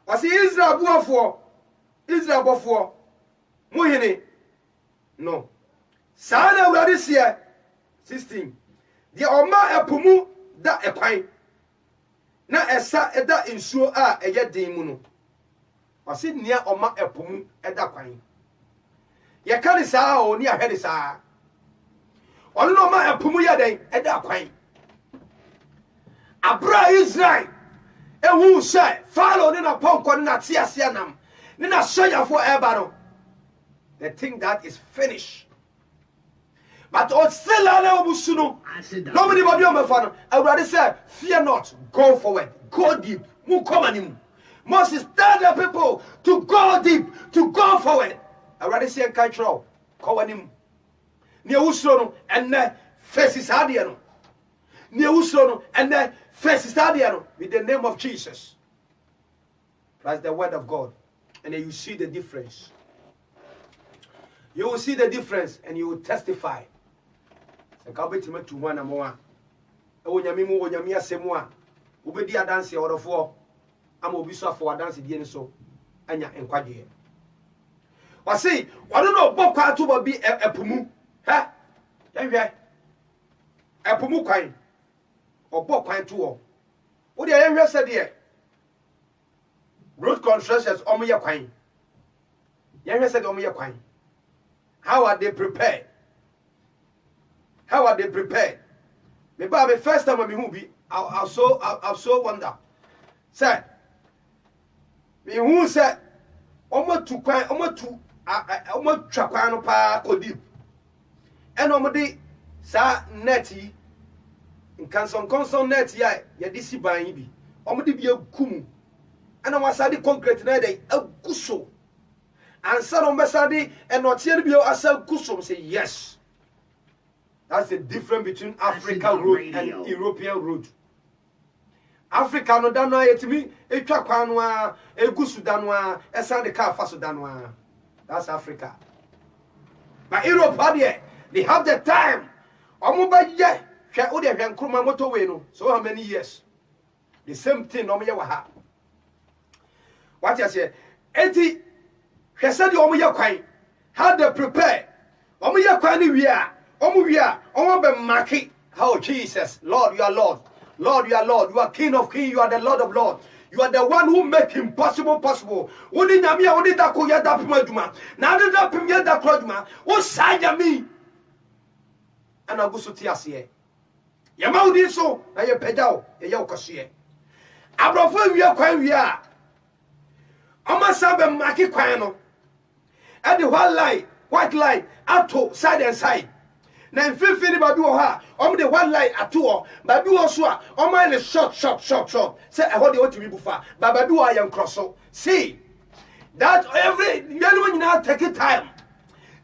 wasi Israel bofo muhene no sana awurade sia 16 de oma epumu da ekwan na esa eda nsuo a eye den mu no wasi nia oma epumu eda kwan ye kane saa o ni ahwede saa ono no ma epumu ya den eda kwan abra Israel ehu se Pharaoh ni na ponko ni na tiase anam ni na soyafo eba no they think that is finished, but on still ala obusu no nobody body on mefa no awurade say fear not, go forward, go deep, mu komanim. Moses tell the people to go deep, to go forward. Awurade say control kowanim ne usro no enne faces adie no ne usro no enne faces adie no with the name of Jesus. That's the word of God, and then you see the difference. You will see the difference and you will testify. Se ka betima tu ho na mo a e wonyame mu wonyame asemu a obedi adanse orofo ama obi so afo adanse die ni so anya enkwadwe. Wasi wano no bokwa atoba bi epumu ha yehwe epumu kwan obo kwan to wo de yehwe se de road constructors omo ye kwan yehwe se de omo ye kwan. How are they prepared? How are they prepared? Maybe the first time I who be I so wonder. Say me who said omo tu kwan omo tu omo twa kwan no pa kodip eno omo de sa neti nkanson net ya de si ban bi omo de bi akum ana wasa de concrete na dey aguso ansa no mesade enotie bi asa aguso say yes. That's the difference between African road and European road. Africa no dano yetimi etwa kwan no a egusu dano a esa de car faso dano a. That's Africa. But Europe they have the time. Omo ba ye hwe wo de hwe nkroma motorway no. So how many years? The same thing omo ye wa ha. What you say? Hwe said omo ye kwan. How they prepare? Omo ye kwan ni wi a Omuvia, Omobe Maki. How Jesus, Lord, you are Lord. Lord, you are Lord. You are King of Kings. You are the Lord of Lords. You are the one who make impossible possible. Odi nyamia odi da ko yeda pima duma. Na odi da pima yeda kro duma. O sa nyami. Ana gusu ti ase. Yama odi so na ye pegao, ye okose. Abrofo wi kwan wi a. Oma sabe maki kwan no. E the white light ato side and side. Na mfifini babi wo ha om de one line ato babi wo so a om line short say e ho de otimi bufa babi wo ayen kroso see that every yenu nyina take time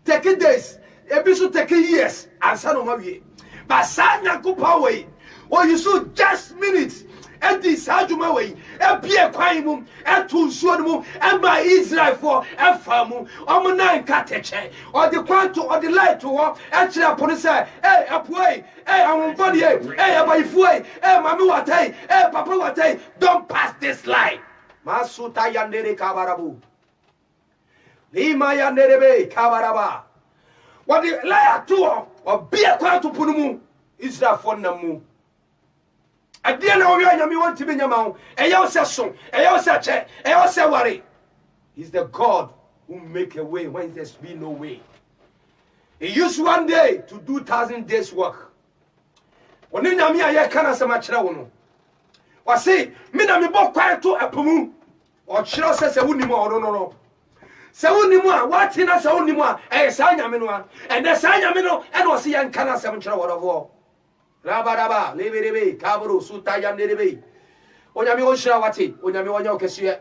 take days ebiso take years ansa no ma wie but sanya kupa we o you so just minutes and this aduma we e bie kwan mu e to nsuo mu e ma Israel for e famu om na nka teche or the kwanto or the light to e kire pone say eh apoe eh awonbody eh abayifu eh mami watai eh papa watai don't pass this line masuta yandere kabarabu lima yandere kabaraba what the light to or bie kwanto punumu Israel for namu Adiana oya nyami want to be nyama eya se so eya se che eya se ware. He's the God who make a way when there's been no way. He used one day to do 1,000 days work. Oni nyami aye kana se ma kire wo no. Wa say me na me bo kwan to apomu. O kire se woni mu no. Se woni mu a what na se woni mu a e sa nyami no a. And the sa nyami no e no se yan kana se mo kire wo do. Rabaraba, lebe, kaburu, suta yanderebe. Onyami onshira wati, onyami wonya okesiye.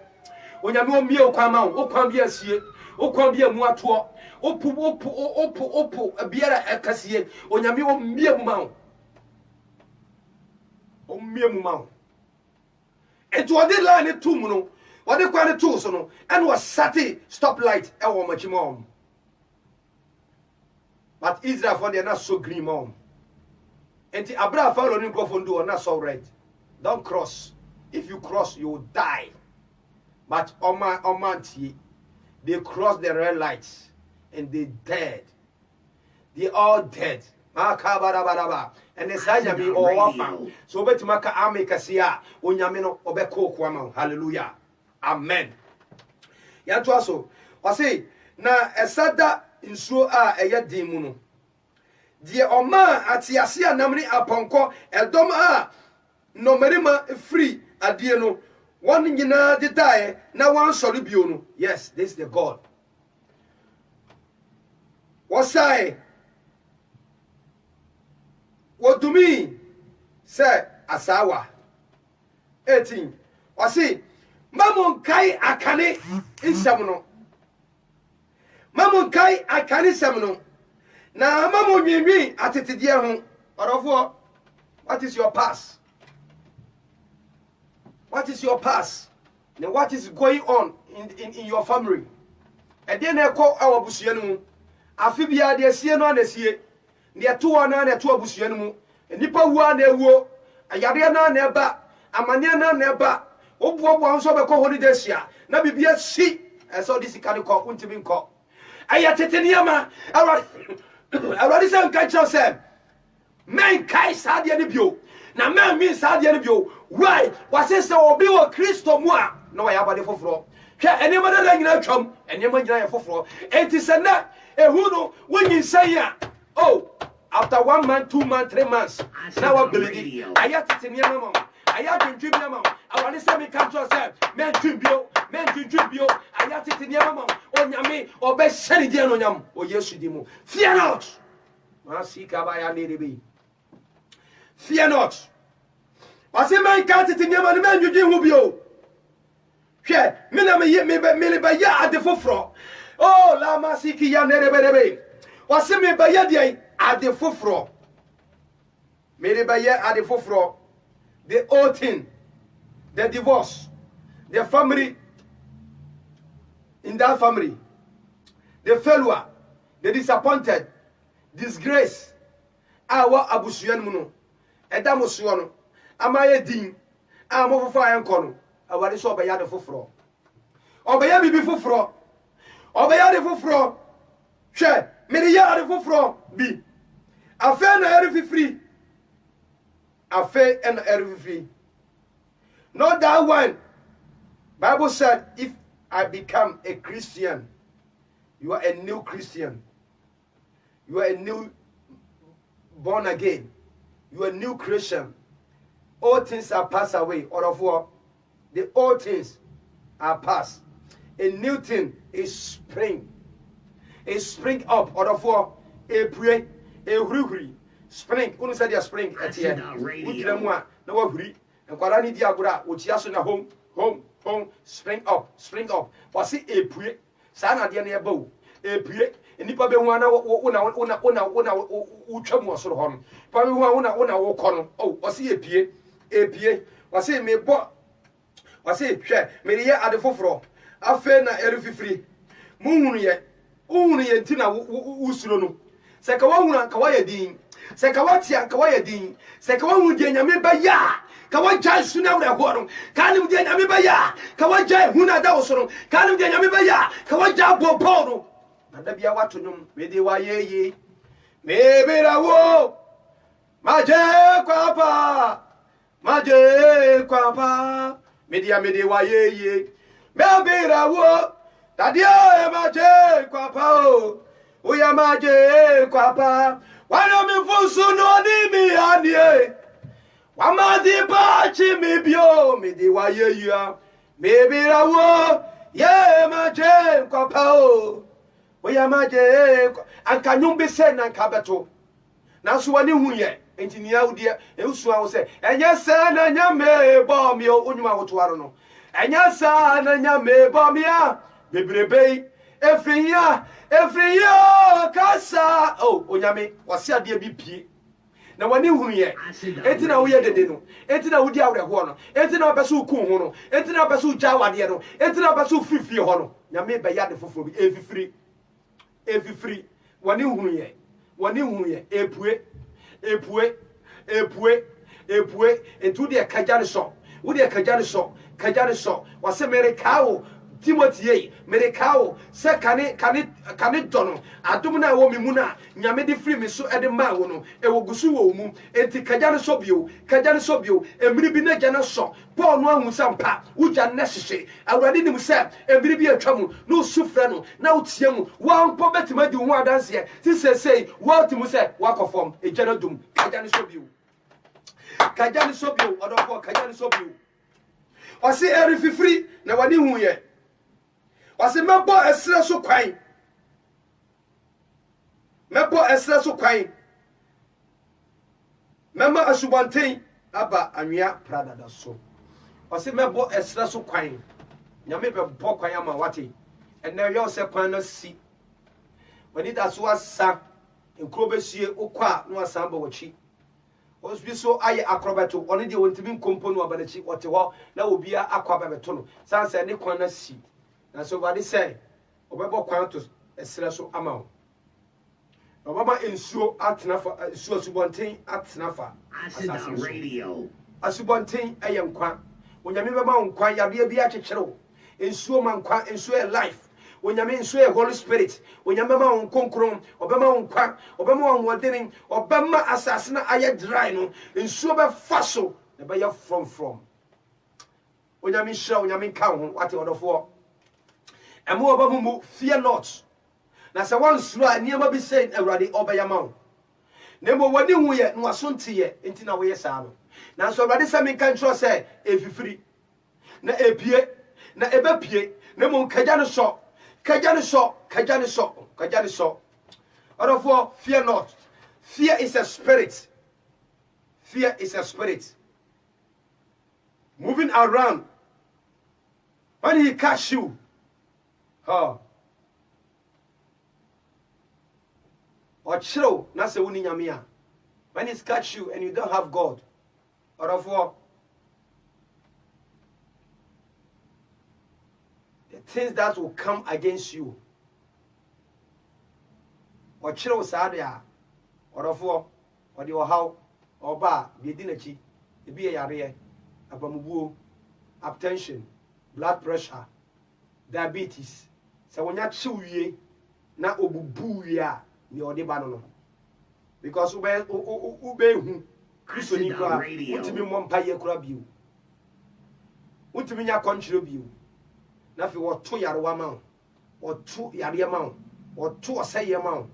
Onyami omie okwama, okwambie asie, okwambie mu ato, opu biara ekasiye. Onyami omie mu ma. Omie mu ma. Etu odi line tu mu no, odi kwa ne tu so no, and was sati stop light e wo machimom. But Israel for they not so green mom. And the Abra follow him go for do not so right. Don't cross. If you cross, you will die. But Omanti, they cross the red lights and they dead. They all dead. And they say me or orphan. So bet maka ame kasia onyameno obeko kwama. Hallelujah. Amen. Ya so. Wasi na esada insuo a eye dimuno. Die oma atiase anamni aponko edom a no merima free adie no one nyina de die na wan sori bio no. Yes, this is the God. Wasai wodumi say asawa 18 wasi mamon kai akane insam no mamon kai akane sam no na mamo nwinwi atetedie ho orofo. What is your past? What is your past? Now what is going on in your family? E de na ekọ awabusua no mu afi bia de asie no anasie ne eto ona na eto abusua no mu enipa wu ana ewuo ayare na na eba amane na na eba obuobo nso be kọ holiday sia na bibia si eso di sika ko untimi nko ayateteniama already say catch yourself. Men kai sadia ni bio. Na men mean sadia ni bio. Why? Was say obi wo Kristo mu a na wa ya bade foforo. Hwe enema na nyina twam, enema nyina ya foforo. Enti se na ehu no wonyi say a. Oh, after 1 month, 2 months, 3 months. Now I believe. Ayatete ni mama. Ayatete ni mama. Awani say me catch yourself. Men twim bio. Ayatete ni mama. Onyame obe sheri dia no nyam o Yesu di mu. Fear not. Masika ba ya nerebe. Fear not. Wase man ka tete nyama ne man dwudwe hu bio. Hwe me na me ba ya ade foforo. Oh la masiki ya nerebe. Wase me ba ya dia ade foforo. Me ba ya ade foforo. The old thing, the divorce, the family. In that family, the failure, the disappointed, disgrace, awa abusuan muno, edamosuano, amaye din, amofufa yankono, awari so obeya de foforo. Obeya bibi foforo. Obeya de foforo. Hwe, me de ya de foforo bi. Afe na every free. Afe and every free. Not that one. Bible said, if I become a Christian, you are a new Christian. You are a new born again. You are a new Christian. All things are passed away. All of what? The old things are past. A new thing is spring. A spring up. All of what? A pray. A hurry. Spring. Who said spring? At here. No hurry. And Kwarani Diagura, which yasu na home. Spring up. Was it a pray? Sana dia bow. A pray. And nipa be wana utwam wo soro hon pa me wana wo kono oh wase epie wase me bo wase hwe me ye ade foforo afa na erififiri muhunu ye ntina usuro no se ka wahuna ka waye din se ka watia ka waye din se ka wahu de nyame ba ya ka waja suna wura horo ka nim de nyame ba ya ka waja huna da osoro ka nim de nyame ba ya ka waja boporo Adabia watu nyum mede wa yeye mebera wo maje kwapa mede wa yeye mebera wo tadia maje kwapa o ya maje kwapa wana mifusu no ni mi anie wamadi ba chi mi bio mede wa yeye mebera wo ye maje kwapa o Oya maje anka nyumbe se na kabeto na so wani huye enti ni awde eusu awo se enya sa na nyame bo mi onwuma wotoaro no enya sa na nyame bo mi a bebrebe efriya kasa oh onyame wase ade bi pie na wani huye enti na wo ye dede no enti na wodi awre ho no enti na obeso ku ho no enti na obeso gya wade no enti na obeso frifie ho no nyame be ya de foforo bi efifiri wani huye epue entu de kajane so wase merekawo Timothy merekawo se kane dono adom na wo mimu na nyame de free me so ede ma wo no e wo gusu wo mu enti kajane so bio emiri bi na jana so Paul no ahu sampa uja nesese awrade nim se emiri bi atwa mu no sufra no na utie mu wa mpo betima di ho adanse ti sesei wa timu se wa kofom e jana dum kajane so bio odofo kajane so bio wase erififiri na wani huye wase mebo esre so kwan mema asubonten aba anwea prada da so wase mebo esre so kwan nyame be bo kwan ama wate enne yo se kwan na si wani da so asa enkro be sie okwa no asa ba wachi osbi so aye akrobato oni de wontimi nkompo no abanachi wote ho na obia akwa bebeto no sanse ne kwan na si na so body say obebo kwan to esre so ama wo obama ensuo atenafa ensuo subonten atenafa Asida radio asubonten ayenkwa onyame bema nkwa yade bia kyekyere ensuo mankwa ensuo life onyame ensuo Holy Spirit onyame ma nkonkron obema nkwa obema wodene obema asase na aye dry no ensuo be faso na be ya from onyame hira onyame ka ho wate odofo emo obama mu fear not na se wan suro aniema bi say awrade obayama wo nemo wani hu ye no asonte ye enti na wo ye saa no na so awrade se men kan tro say efifiri na epie na ebepie nemo kagya no so odofo fear not. Fear is a spirit moving around. When he catch you or chill, na se wuni nyame. When he catch you and you don't have God, or the things that will come against you, or chill sadia, or the how, or ba, be dinachi, be a yare, abamubu, hypertension, blood pressure, diabetes. So when you chill ye, na obubu ya. Ni ode ba no because ube hu Kristo ni kwa utimi mompa ye kura biu utimi nya konchiro biu na fi woto yarewa ma woto yare ma woto oseye ma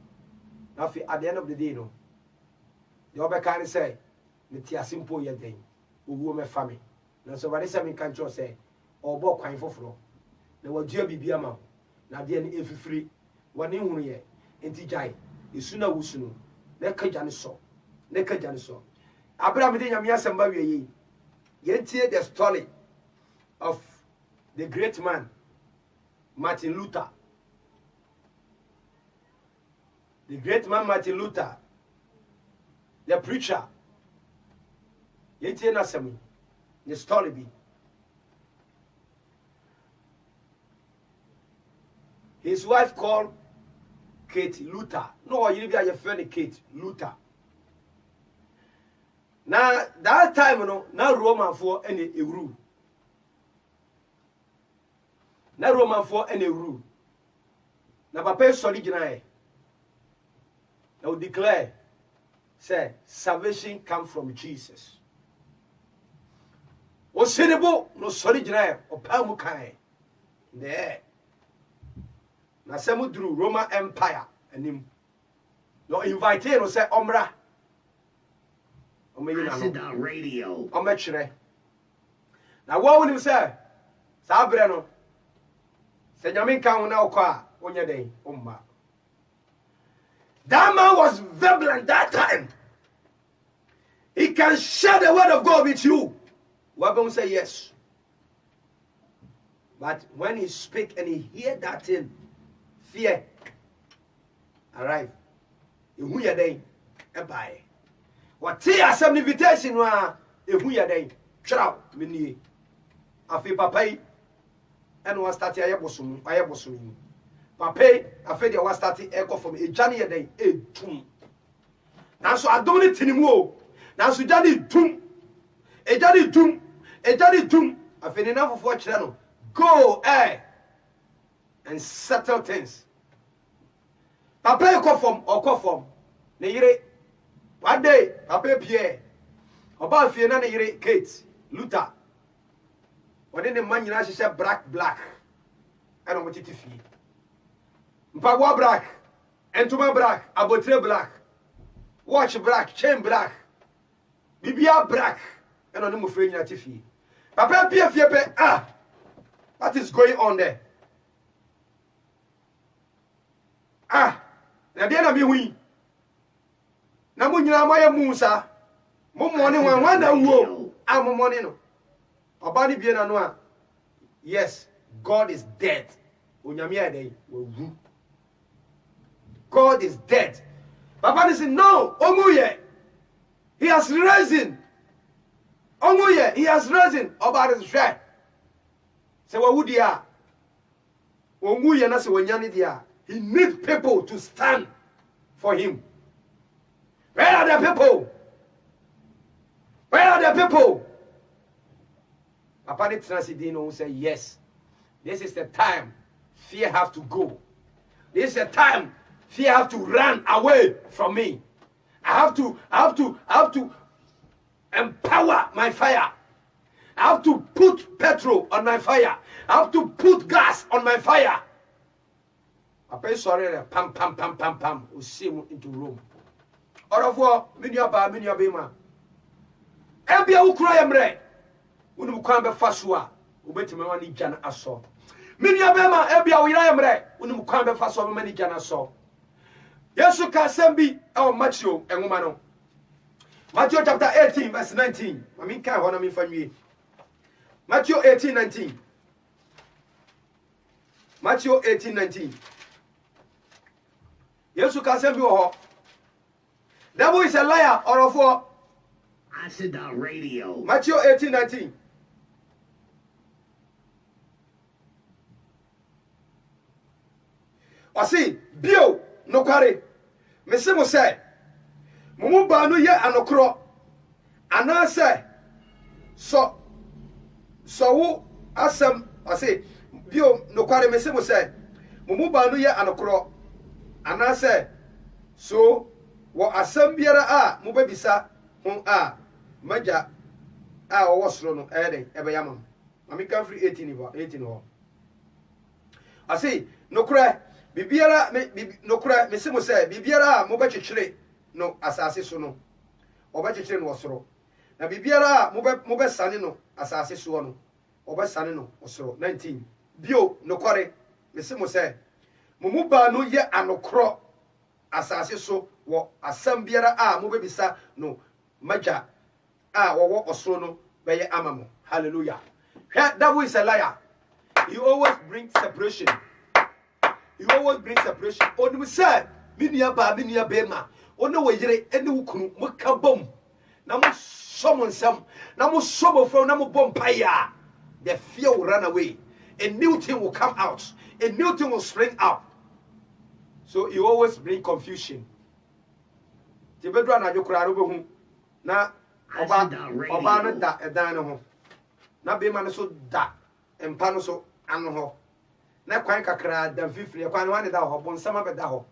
na fi at the end of the day no the obe kan say me ti asimpo ye den owo me fa me na so wade say me kan cho say obo kwan foforo na wadua bibia ma na de ni efifiri wani hunu ye enti jai esuna wusunu na kaja ne so Abraham de nyame asamba wie yi yentie the story of the great man Martin Luther. The great man Martin Luther, the preacher. Yentie na sami the story be. His wife called Kate Luther. No, you be your friend Kate Luther. Now that time no, now Roman for any rule. Now Roman for any rule. Now Papa sorry jinae. Now declare, say salvation come from Jesus. O senebo no sorry jinae o pamu kai. There. Na semudru Roman Empire anim. No invite no say omra. Asante Radio. Omechre. Na wo woni say sa bre no. Se nyame kan na okwa onye den umma. That man was vibrant that time. He can share the word of God with you. What going say yes. But when he speak and he hear that thing, fear arrive. Ehu ya den e bae. What tia some invitation wa ehu ya den twa menie. Afi papa yi and was start ayebosom papa afi de was start e go from ejane ya den etum. Na so adom ni tinimu o. Na so jani tum. Ejani tum. Afi ni na fofo kire no. Go and settle things. Papa you come from ne yire one day papa Pierre oba fie na ne yire Kate Luther woni ne man nyina hye black and o motiti fie mpago black entuma black abotre black watch black chain black bibia black and o ne mo fie nyina ti fie papa Pierre fie pe what is going on there? Na dia na mi hui. Na mo nyina moye musa. Mo mone wan na wo. Mo mone no. Oba ni bie na no a. Yes, God is dead. Onyame adai wo. God is dead. Papa ni say no, omuye. He has risen. Omuye, he has risen. Oba is share. Say what would dia? Omuye na se wanyane dia. He needs people to stand for him. Where are the people? Where are the people? Papa Transidino will say, yes, this is the time fear have to go. This is the time fear have to run away from me. I have to empower my fire. I have to put petrol on my fire. I have to put gas on my fire. Papa sorry pam we see him into Rome. Orofo minia be ma. Ebia ukura yemre. Unu kwan be faso a obetime wani gya na aso. Minia be ma ebia uyira yemre. Unu kwan be faso be mani gya na aso. Yesu ka sembi e Matthew enwoma no. Matthew chapter 18 verse 19. Mami kan ho na mi fanwie. Matthew 18:19. Matthew 18:19. Yesu ka sembi wo ho. Devil is a liar or for Asante Radio. Matthew 18:19. Osi bio no kware. Mese mo say mumu ba no ye anokro. Ana say so wo asem osi bio no kware mese mo say mumu ba no ye anokro. Ana say so wo asam biara a mo babisa ho a maja a wo soro no den ebe yamam mami kan free 18 ho ase nokura bibiara nokura mesimo se bibiara mo bachechire no asase so no obachechire no osoro na bibiara mo be sane no asase so no obasane no osoro 19 bio nokore mesimo se mo ba no ye anokro asase so wo asam biara a mo bebisa no maja a wo osoro no be ye amamo hallelujah. Devil is a liar. He always brings separation. He always brings separation. Onu say minia ba minia bema ono we yire ene wukunu mo ka bom na mo somo nsam na mo somo from na mo bom paya. The fear will run away. A new thing will come out. A new thing will spring up. So he always bring confusion. Tibedwa na jokura ro behu na oba no da edan no ho. Na bema no so da empa no so ano ho. Na kwan kakra da fifiri kwan no ane da ho bon sama beda ho.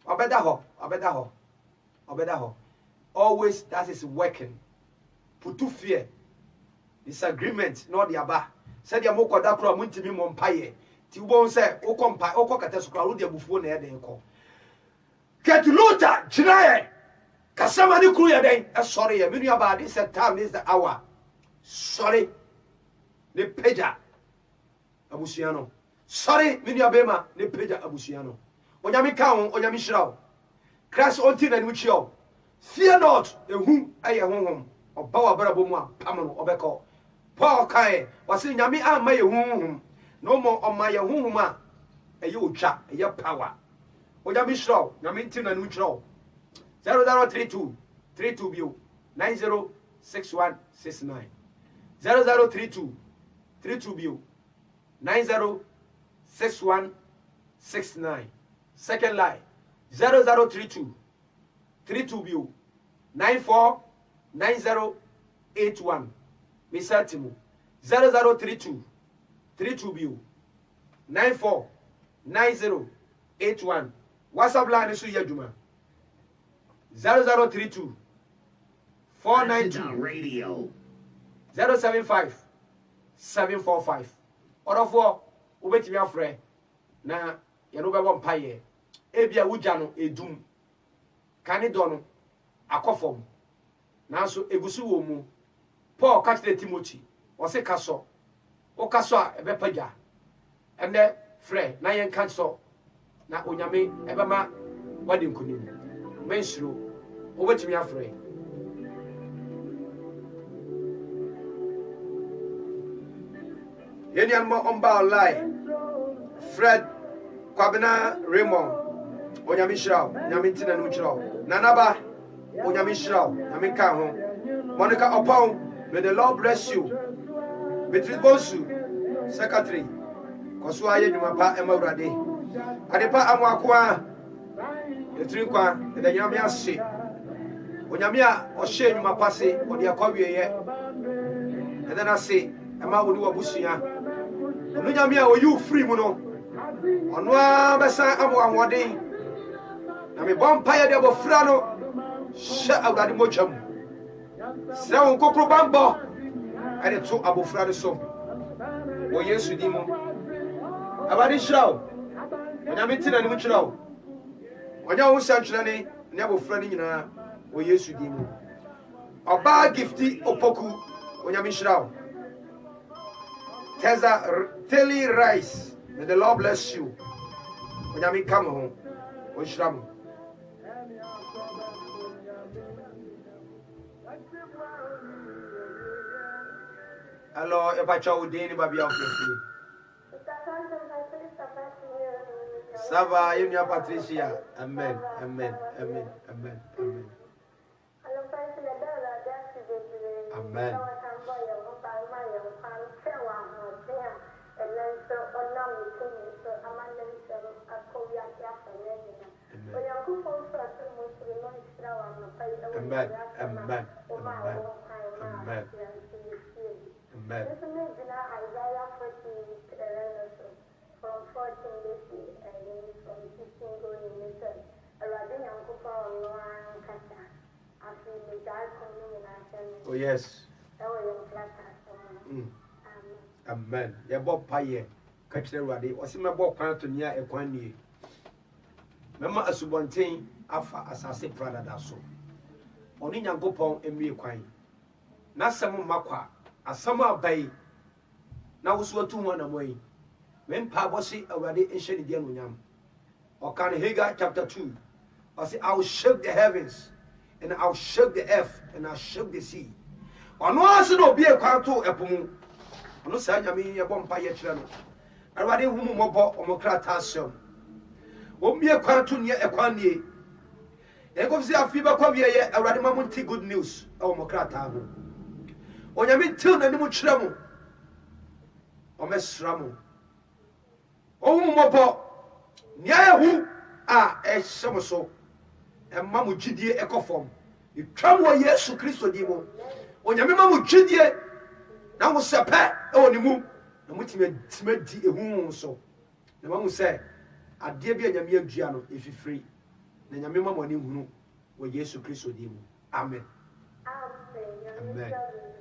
Obeda ho. Always that is working. Putu fear. Disagreement no the aba. Said ya mokoda kro muntimi mo mpaye. Ti ubon se okompa okokata sukra ro de abufuo na eden ko. Get Luther Jinaye. Kasama ni kru ya den. Sorry ya minu aba this time is the hour. Sorry. Ne peja abusiano. Sorry minu abema ne peja abusiano. Onyami kaun onyami shiraw. Christ onti na ni chio. Fear not ehu aye honhom. Oba wa barabo mu apamno obeko. Paul kai wasi nyami amma ye honhom. No more oma ye honhom a eye otwa eye power. Onyami shiraw nyami nti na ni chiraw. 0032 32 bio 906169 0032 32 bio 906169. Second line 0032 32 bio 949081. Misatimu 0032 32 bio 949081. WhatsApp line is Yajuma 0032 492 radio 075 745. Orofo ubetimi afre na yeno bebo mpaye ebia wugya no edum kane do no akofom nanso egusu wo mu. Paul catch Timothy o se kaso o kaso a ebepaja ende frɛ na yen kanso na onyame ebema wadi nkunim mensuro obetimi afre yeni anmo omba online Fred Kwabena Raymond onyame shiraw nyame ntina no shiraw nanaba onyame shiraw nyame ka ho Monica Opon, may the Lord bless you. Beatrice Bonsu secretary koso aye nyuma pa emawrade adepa amwakwa etrinkwa de nyame ase onyame a ohye nyuma pa se ode akwawieye ede na se ema woni wabusua onu nyame a oyi free mu no ono a besa amwawode na me bompa ye de bofra no hye awrade motwam se won kokro bambo ade to abofra de so wo Yesu di mu abadi shiraw onyame tina ni mu shiraw onya wo sanchira ni ne abofra ni nyina wo Yesu di mu oba gifti opoku onyame shiraw Teza Telly Rice, may the Lord bless you onyame come home o shiramu Hello, if I chow Dini Baby of the Sava, you know Patricia. Amen, amen, amen, amen, amen. Amen. Amen, amen, amen, amen. Amen. Isaiah 40 from 14 and from 15 going in the Oh, yes. Amen. Ya bob paye. Kachire Rade. Wasi me bob kwan to nia ekwan nie. Mema asubonten afa asase prada da so. Oni Nyankopon emie kwan. Na sem makwa. Asam abai. Na wusu atu ho na moyi. Mempa bosi Awurade ehye ne dia no nyam. Okan Haggai chapter 2. I say, I will shake the heavens, and I will shake the earth, and I will shake the sea. Ono ase no bi ekwan to epomu. Ono sa nyame ye bompa ye kire no. Awurade humu mobo omokrata asem. Obi ekwan to ne ekwan nie. Ye go fi afi ba kwa bi ye Awurade mamunti good news omokrata ho. Onyame til na ni mu kire mo. Omesra mo. Ohumu mobo nya hu a ehye so. Emma mu gidie ekofom. Itwam wo Yesu Kristo di mo. Onyame ma mu gidie na wo sepe e woni mu. Na mutime di ehun so. Na ma mu se ade bi anyame adua no efifiri. Na nyame ma mo ni hunu wo Yesu Kristo di mo. Amen. Amen.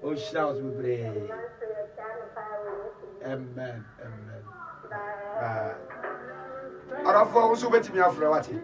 Oh shout we pray. Amen. Amen. Arafo wo so betimi afra wati.